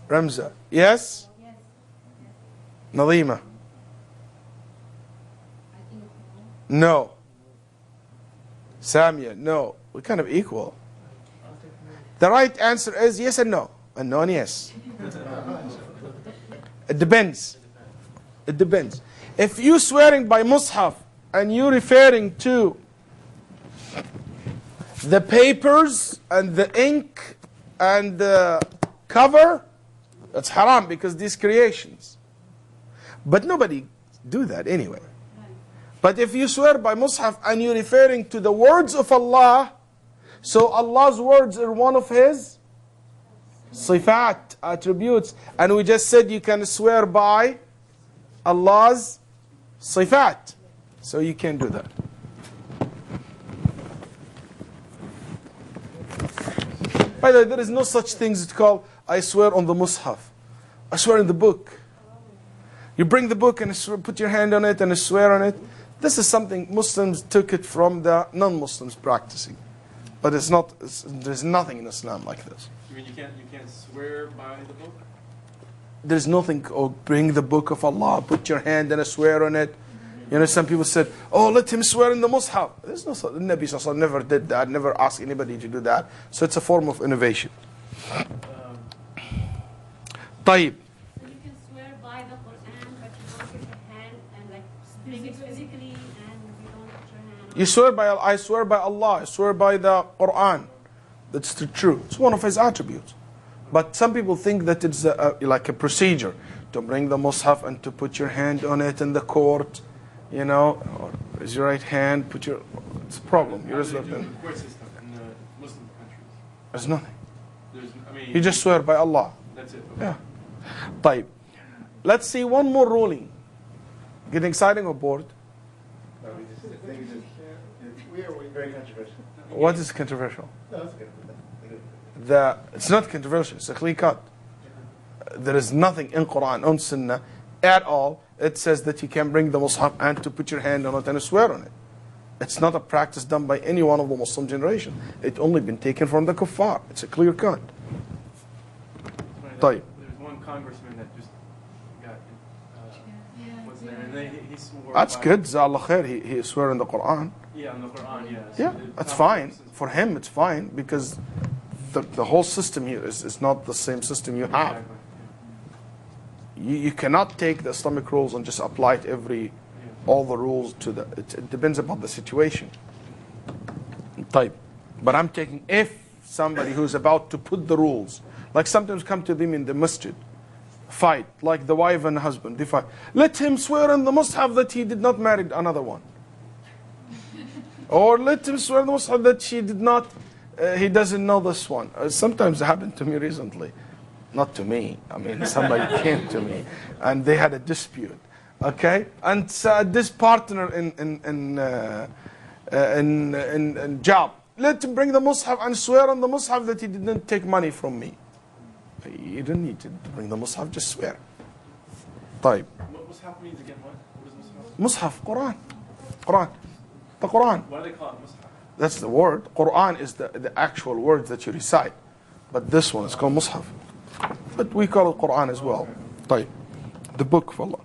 Ramza. Yes? Yes. Nadima. No. Samia. No. We're kind of equal. The right answer is yes and no. And no and yes. It depends. It depends. If you swearing by Mus'haf and you referring to the papers and the ink and the cover, that's haram because these creations. But nobody do that anyway. But if you swear by Mus'haf and you're referring to the words of Allah, so Allah's words are one of His sifat, attributes. And we just said you can swear by Allah's sifat. So you can do that. By the way, there is no such thing as called, I swear on the Mus'haf. I swear in the book. You bring the book and put your hand on it and swear on it. This is something Muslims took it from the non-Muslims practicing. But it's not. There's nothing in Islam like this. You mean you can't swear by the book? There's nothing, oh, bring the book of Allah, put your hand and swear on it. You know, some people said, oh, let him swear in the Mus'haf. There's no, the Nabi Sallallahu Alaihi Wasallam never did that, never asked anybody to do that. So it's a form of innovation. طيب. So you can swear by the Quran, but you don't put your hand and like bring it physically, and you don't put your hand on You swear by, I swear by Allah, I swear by the Quran. That's the truth. It's one of His attributes. But some people think that it's like a procedure to bring the Mus'haf and to put your hand on it in the court. You know, or raise your right hand, put your, it's a problem. How do they do the court system in the Muslim countries? There's nothing. I mean, You just swear by Allah. That's it. Okay. Yeah. طيب. Let's see one more ruling. Getting exciting or bored? We are very controversial. What is controversial? No, it's good. It's not controversial, it's a clear cut. There is nothing in Quran, on Sunnah, at all. It says that you can bring the Mus'haf and to put your hand on it and swear on it. It's not a practice done by any one of the Muslim generation. It's only been taken from the kuffar. It's a clear cut. طيب. There's one congressman that just got was there, and he swore. That's by, good. Jazakallah khair. He swore in the Quran. Yeah, in the Quran. Yeah. Yeah, that's fine. For him, it's fine because the whole system here is not the same system you have. Exactly. You cannot take the Islamic rules and just apply it all the rules to the. It depends upon the situation. Type, but I'm taking if somebody who's about to put the rules, like sometimes come to them in the masjid, fight like the wife and husband, they fight. Let him swear in the Mus'haf that he did not marry another one, or let him swear in the Mus'haf that she did not. He doesn't know this one. Sometimes it happened to me recently. Not to me. I mean, somebody came to me, and they had a dispute. Okay, and this partner in job, let him bring the Mus'haf and swear on the Mus'haf that he didn't take money from me. You don't need to bring the Mus'haf. Just swear. طيب. What Mus'haf means again? What is Mus'haf? Mus'haf, Quran, the Quran. Why do they call it Mus'haf? That's the word. Quran is the actual words that you recite, but this one is called Mus'haf. But we call it Quran as well. طيب. The book of Allah.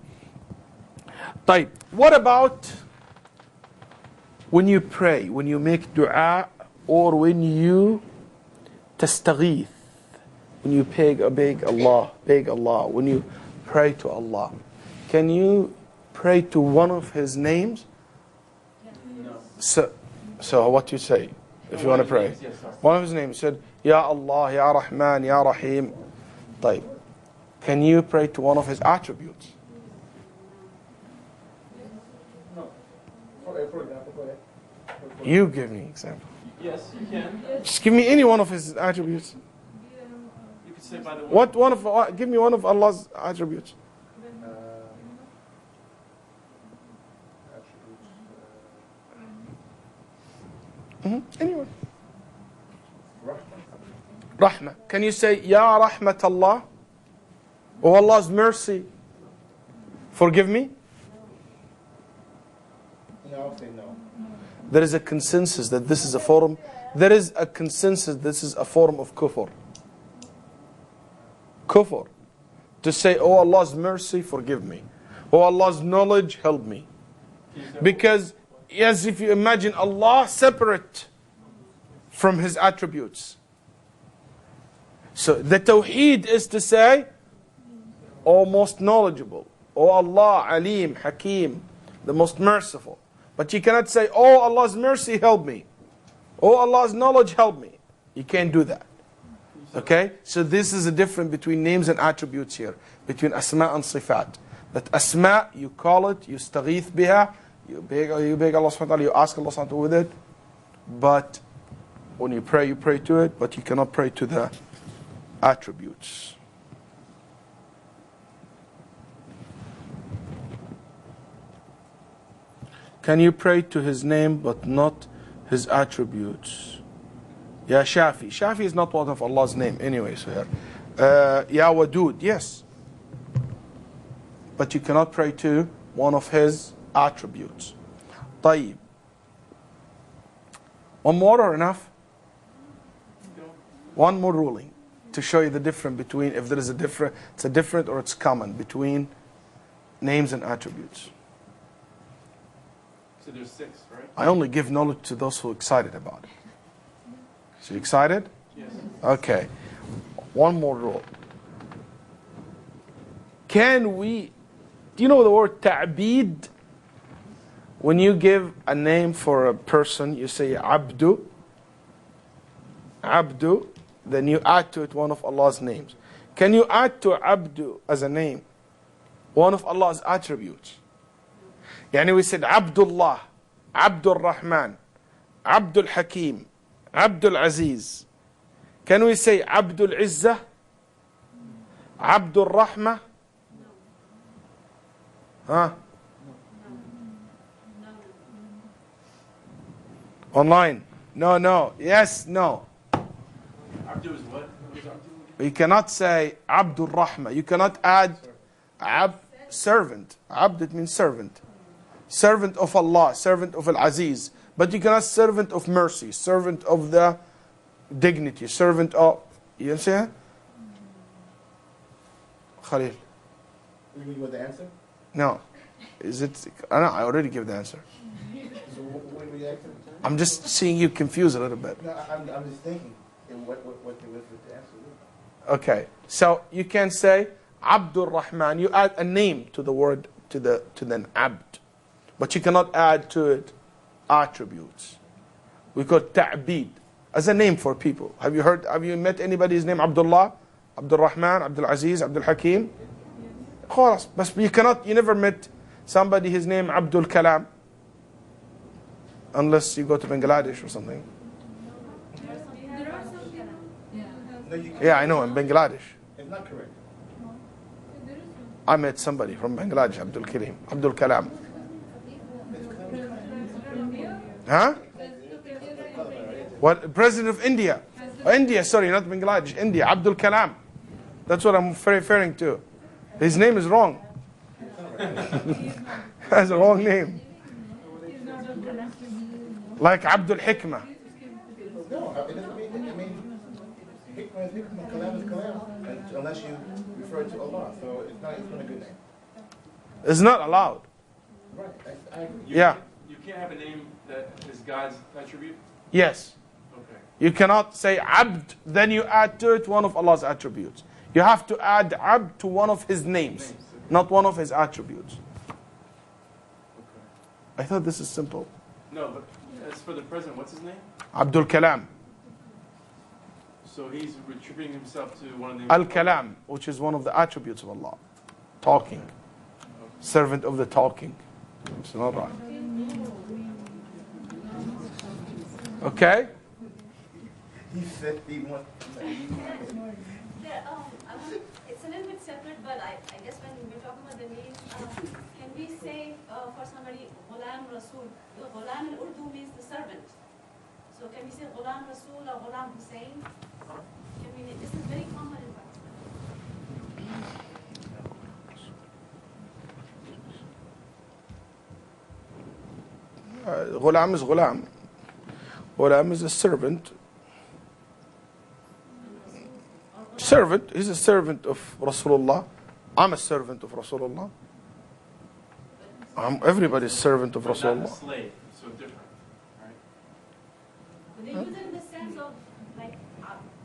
طيب. What about when you pray, when you make dua, or when you tastaghith, when you beg Allah, when you pray to Allah? Can you pray to one of His names? No. So what you say if you want to pray? Yes, One of His names said, Ya Allah, Ya Rahman, Ya Rahim. طيب. Can you pray to one of His attributes? No. For For example, go ahead. You give me example. Yes, you can. Just give me any one of his attributes. You could say by the way. What one of? Give me one of Allah's attributes. Anyone? Rahmah. Can you say Ya Rahmat Allah? Oh Allah's mercy. Forgive me. No, I'll say no. There is a consensus that this is a form. There is a consensus this is a form of kufr. Kufr. To say, oh Allah's mercy, forgive me. Oh Allah's knowledge, help me. Because, yes, if you imagine Allah separate from His attributes. So the tawheed is to say, oh most knowledgeable. Oh Allah, Alim, Hakim, the most merciful. But you cannot say, oh Allah's mercy, help me. Oh Allah's knowledge, help me. You can't do that. Okay? So this is a difference between names and attributes here. Between asma and sifat. That asma, you call it, you staghith biha, you beg Allah subhanahu wa ta'ala, you ask Allah subhanahu wa ta'ala with it. But when you pray to it, but you cannot pray to the attributes. Can you pray to His name but not His attributes? Ya Shafi. Shafi is not one of Allah's name anyway. So here. Ya Wadud. Yes. But you cannot pray to one of His attributes. طيب. One more or enough? One more ruling to show you the difference between, if there is a different, it's a different or it's common between names and attributes. So there's 6, right? I only give knowledge to those who are excited about it. So you excited? Yes. Okay. One more rule. Can we, do you know the word ta'bid? When you give a name for a person, you say abdu. Abdu. Then you add to it one of Allah's names. Can you add to abdu as a name one of Allah's attributes? Yani we said Abdullah, Abdul Rahman, Abdul Hakim, Abdul Aziz. Can we say Abdul Izzah, Abdul Rahmah? Huh? Online? No. Yes, no. Abdu is what? What is Abdu? You cannot say Abdul Rahmah. You cannot add servant. Abd, it means servant. Servant of Allah, servant of Al-Aziz. But you cannot servant of mercy, servant of the dignity, servant of, you understand? Khalil. You want the answer? No. Is it, I already gave the answer. So what were you asking? I'm just seeing you confused a little bit. No, I'm just thinking what the answer is. Okay. So you can say Abdul Rahman. You add a name to the word, to the abd. But you cannot add to it attributes. We call it ta'bid as a name for people. Have you met anybody's name Abdullah, Abdul Rahman, Abdul Aziz, Abdul Hakim? خلاص. But you never met somebody his name Abdul Kalam. Unless you go to Bangladesh or something. No, you can't. Yeah, I know, in Bangladesh. It's not correct. I met somebody from Bangladesh, Abdul Kalam. Huh? What? President of India. India, sorry, not Bangladesh. India, Abdul Kalam. That's what I'm referring to. His name is wrong. That's a wrong name. Like Abdul Hikmah. No, it doesn't mean hikmah is hikmah, kalam is kalam, unless you refer to Allah. So it's not a good name. It's not allowed. Right. I agree. Yeah. You can't have a name that is God's attribute? Yes. Okay. You cannot say Abd, then you add to it one of Allah's attributes. You have to add Abd to one of His names, not one of His attributes. Okay. I thought this is simple. No, but as for the president, what's his name? Abdul Kalam. So he's attributing himself to one of the... Al-Kalam, which is one of the attributes of Allah. Talking. Servant of the talking. It's not right. Okay? He said he wants. It's a little bit separate, but I guess when we're talking about the names, can we say for somebody Ghulam Rasul? The Ghulam in Urdu means the servant. So can we say Ghulam Rasul or Ghulam Hussein? Can we? This is very common in Pakistan. Ghulam is Ghulam. Ghulam is a servant. Servant, he's a servant of Rasulullah. I'm a servant of Rasulullah. Everybody's servant of But not a Rasulullah. slave, so different, right? But they use it in the sense of like,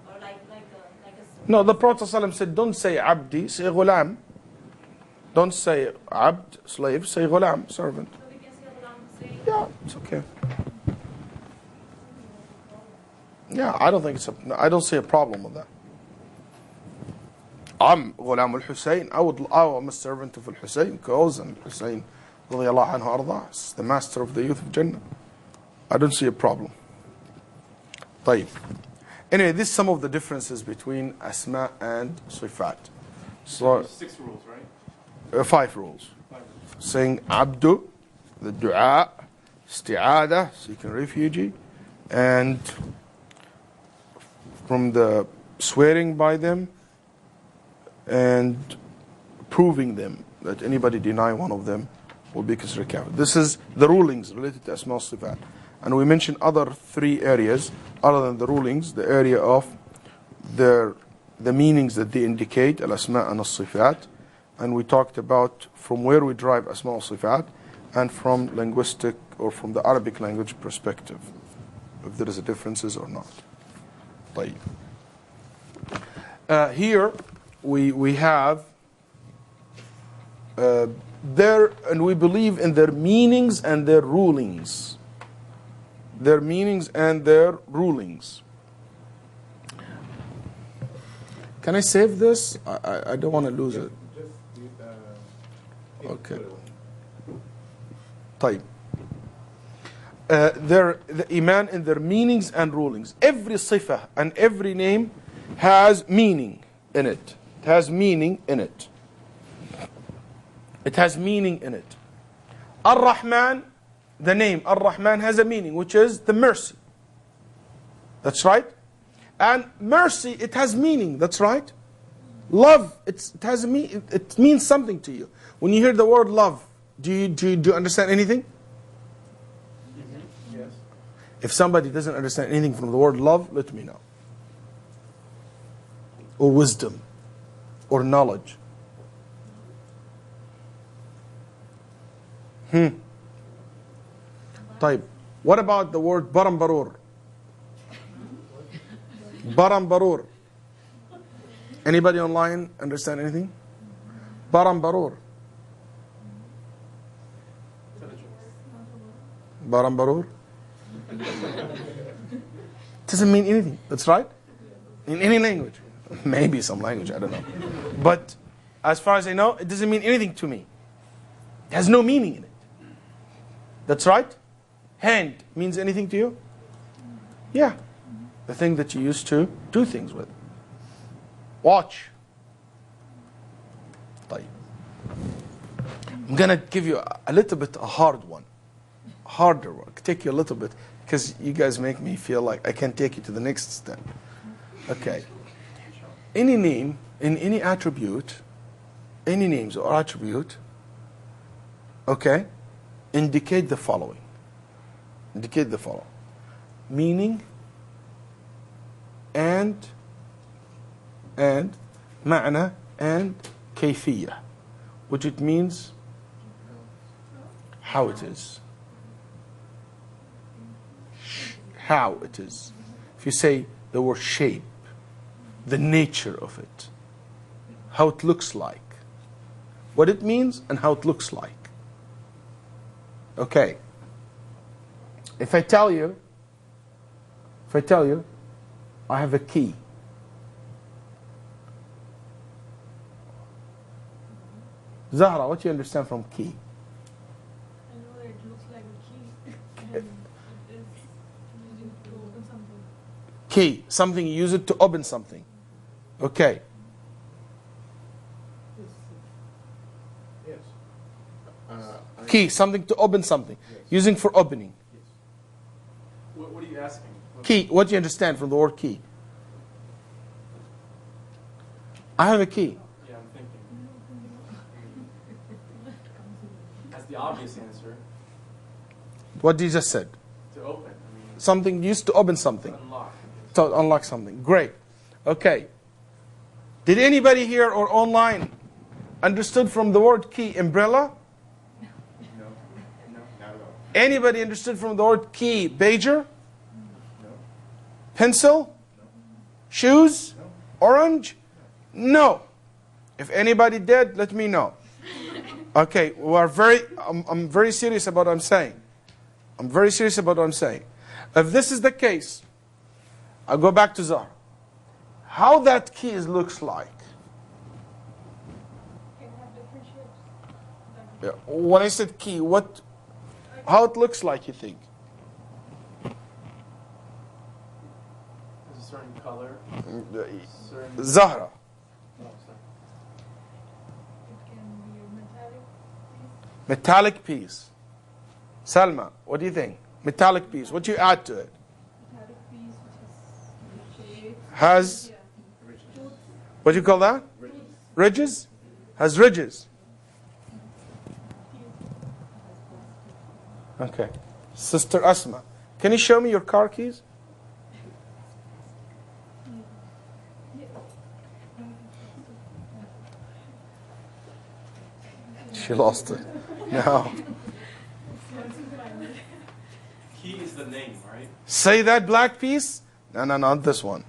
or like a. No, the Prophet ﷺ said, don't say abdi, say ghulam. Don't say abd, slave, say ghulam, servant. So we can say Ghulam Hussein. Yeah, it's okay. Yeah, I don't see a problem with that. I'm Ghulam al-Hussein. I'm a servant of al-Hussein because al-Hussein radiyallahu anhu arda is the master of the youth of Jannah. I don't see a problem. طيب. Anyway, this is some of the differences between asma and sifat. So, 6 rules, right? 5 rules. 5 rules. Saying abdu, the dua, isti'adah, seeking refuge, and from the swearing by them, and proving them that anybody deny one of them will be considered kafir. This is the rulings related to Asma al-Sifat. And we mentioned other 3 areas other than the rulings, the area of the meanings that they indicate, al-Asma and al-Sifat. And we talked about from where we derive Asma al-Sifat and from linguistic or from the Arabic language perspective, if there is a differences or not. طيب. Here we have and we believe in their meanings and their rulings. Their meanings and their rulings. Can I save this? I don't want to lose it. Okay. طيب. The iman in their meanings and rulings. Every sifah and every name has meaning in it. It has meaning in it. It has meaning in it. Ar-Rahman, the name Ar-Rahman has a meaning, which is the mercy. That's right. And mercy, it has meaning. That's right. Love, it means something to you. When you hear the word love, do you understand anything? Yes. If somebody doesn't understand anything from the word love, let me know. Or wisdom. Or knowledge. طيب. What about the word barambarur? Barambarur. Anybody online understand anything? Barambarur. Barambarur. Doesn't mean anything. That's right. In any language. Maybe some language, I don't know. But as far as I know, it doesn't mean anything to me. It has no meaning in it. That's right. Hand means anything to you? Yeah. The thing that you used to do things with. Watch. طيب. I'm going to give you a little bit a hard one. Harder one. Take you a little bit because you guys make me feel like I can take you to the next step. Okay. Any name in any attribute, any names or attribute, okay, indicate the following. Indicate the following. Meaning and ma'na and kayfiyah, which it means how it is. How it is. If you say the word shape, the nature of it, how it looks like, what it means and how it looks like. Okay. If I tell you I have a key, Zahra, what do you understand from key? I know that it looks like a key and it is using to Key, something you use it to open something. Okay. Yes. Key, something to open something. Using for opening. What are you asking? Key, what do you understand from the word key? I have a key. Yeah, I'm thinking. That's the obvious answer. What did you just said? To open. I mean, Something used to open something. to unlock. To unlock something. Great. Okay. Did anybody here or online understood from the word key umbrella? No. No. Not at all. Anybody understood from the word key pager? No. Pencil? Shoes? Orange? No. If anybody did, let me know. Okay, I'm very serious about what I'm saying. I'm very serious about what I'm saying. If this is the case, I'll go back to Zahra. How that key looks like. Can have different shapes. Yeah, when I said key, how it looks like, you think? There's a certain color. Certain. Zahra. Oh, sorry. It can be a metallic piece. Metallic piece. Salma, what do you think? Metallic piece. What do you add to it? Metallic piece which has shape. Has, what do you call that? Ridges? Has ridges. Okay. Sister Asma, can you show me your car keys? She lost it. No. Key is the name, right? Say that black piece. No, not this one.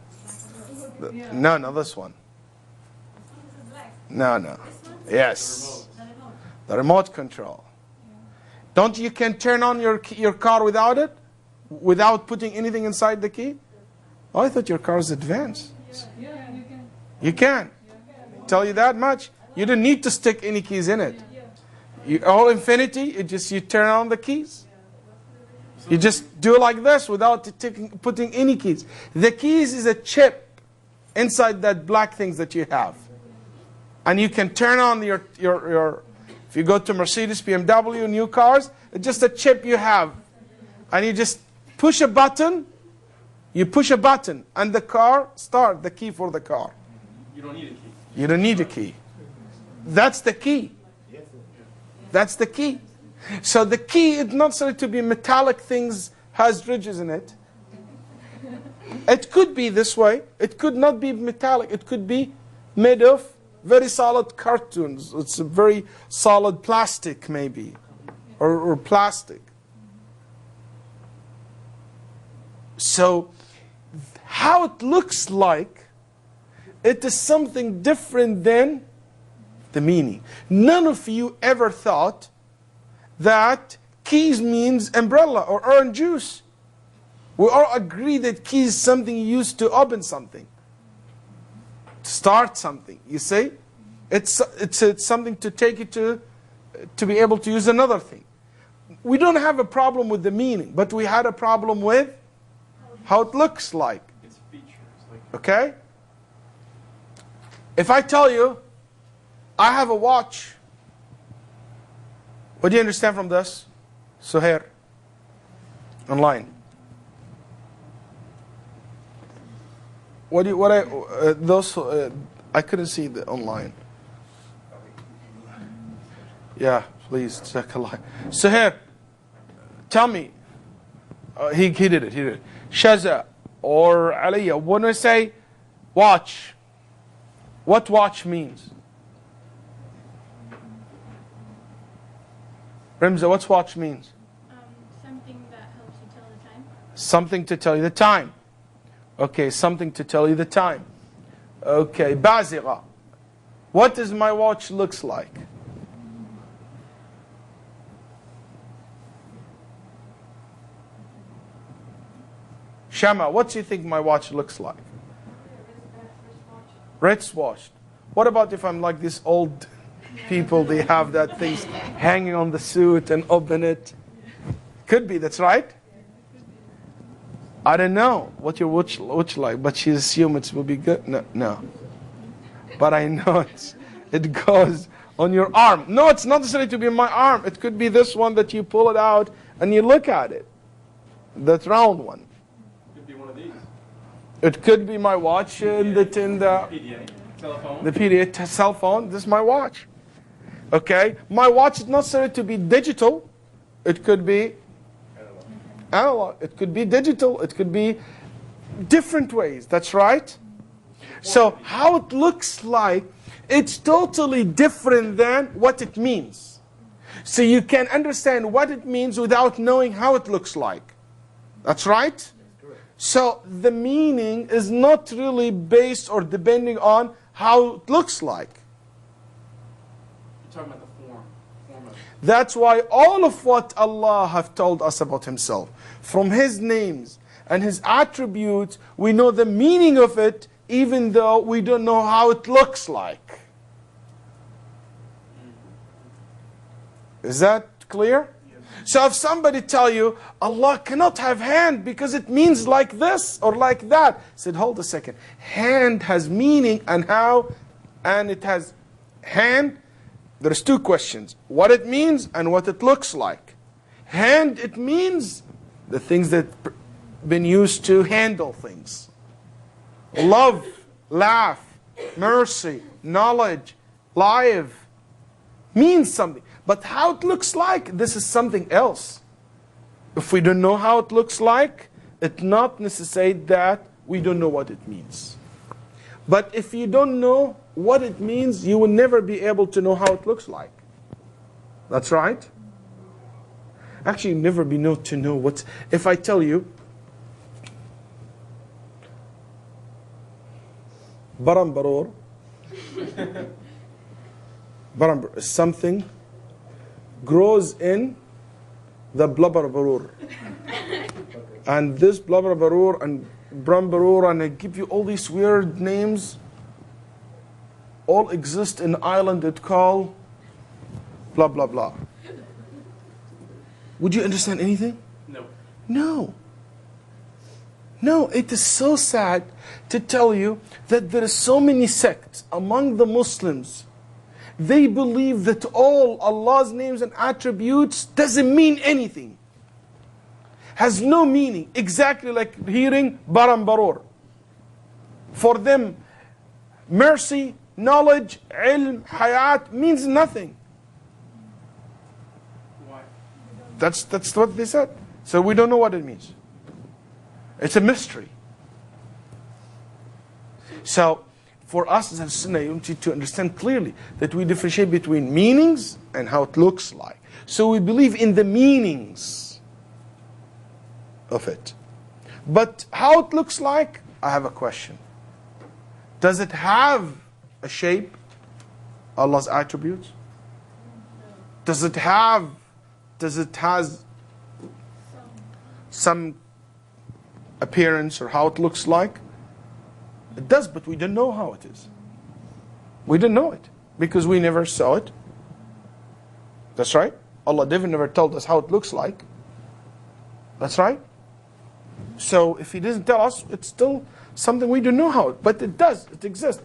No, this one. No. Yes. The remote control. Don't you can turn on your car without it? Without putting anything inside the key? Oh, I thought your car is advanced. Yeah, you can. You can. Tell you that much. You don't need to stick any keys in it. All infinity, you turn on the keys. You just do it like this without putting any keys. The keys is a chip inside that black things that you have. And you can turn on your if you go to Mercedes, BMW, new cars, it's just a chip you have. And you just push a button, and the car starts, the key for the car. You don't need a key. You don't need a key. That's the key. That's the key. So the key is not necessarily to be metallic things, has ridges in it. It could be this way. It could not be metallic. It could be made of very solid cartons. It's a very solid plastic maybe. Or plastic. So how it looks like, it is something different than the meaning. None of you ever thought that keys means umbrella or orange juice. We all agree that key is something used to open something, to start something. You see, it's something to take it to be able to use another thing. We don't have a problem with the meaning, but we had a problem with how it looks like. Its features. Okay? If I tell you, I have a watch, what do you understand from this? Suhair, online. I couldn't see the online. Yeah, please check a line. Suhair, tell me. He did it. Shaza or Aliyah, when I say watch, what watch means? Rimza, what's watch means? Something that helps you tell the time. Something to tell you the time. Okay, something to tell you the time. Okay, Bazira, what does my watch looks like? Shama, what do you think my watch looks like? Wristwatch. What about if I'm like this old people, they have that things hanging on the suit and open it? Could be, that's right. I don't know what your watch like, but she assumes it will be good. No, no. But I know it goes on your arm. No, it's not necessarily to be in my arm. It could be this one that you pull it out and you look at it. That round one. Could be one of these. It could be my watch in the PDA, telephone. the PDA cell phone. This is my watch. Okay? My watch is not necessarily to be digital. It could be analog. It could be digital. It could be different ways. That's right. So how it looks like, it's totally different than what it means. So you can understand what it means without knowing how it looks like. That's right? So the meaning is not really based or depending on how it looks like. You're talking about the form of it. That's why all of what Allah have told us about Himself, from His names and His attributes, we know the meaning of it, even though we don't know how it looks like. Is that clear? So if somebody tell you, Allah cannot have hand because it means like this or like that, I said, hold a second. Hand has meaning and how, and it has hand. There's two questions. What it means and what it looks like. Hand, it means the things that been used to handle things. Love, laugh, mercy, knowledge, life means something. But how it looks like, this is something else. If we don't know how it looks like, it's not necessary that we don't know what it means. But if you don't know what it means, you will never be able to know how it looks like. That's right? Actually, you never be able to know what's... If I tell you, Barambaror, Barambaror is something grows in the blubber barur. And this blubber barur and brambarur, and I give you all these weird names, all exist in an island that call blah blah blah. Would you understand anything? No. No. No, it is so sad to tell you that there are so many sects among the Muslims. They believe that all Allah's names and attributes doesn't mean anything. Has no meaning. Exactly like hearing Barambaror. For them, mercy, knowledge, ilm, hayat means nothing. Why? That's what they said. So we don't know what it means. It's a mystery. So, for us as a Sunnah, you need to understand clearly that we differentiate between meanings and how it looks like. So we believe in the meanings of it. But how it looks like, I have a question. Does it have a shape? Allah's attributes? Does it has some appearance or how it looks like? It does, but we don't know how it is. We don't know it because we never saw it. That's right. Allah never told us how it looks like. That's right. So if He doesn't tell us, it's still something we don't know how. But it does. It exists.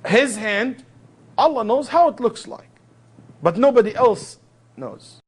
His hand, Allah knows how it looks like. But nobody else knows.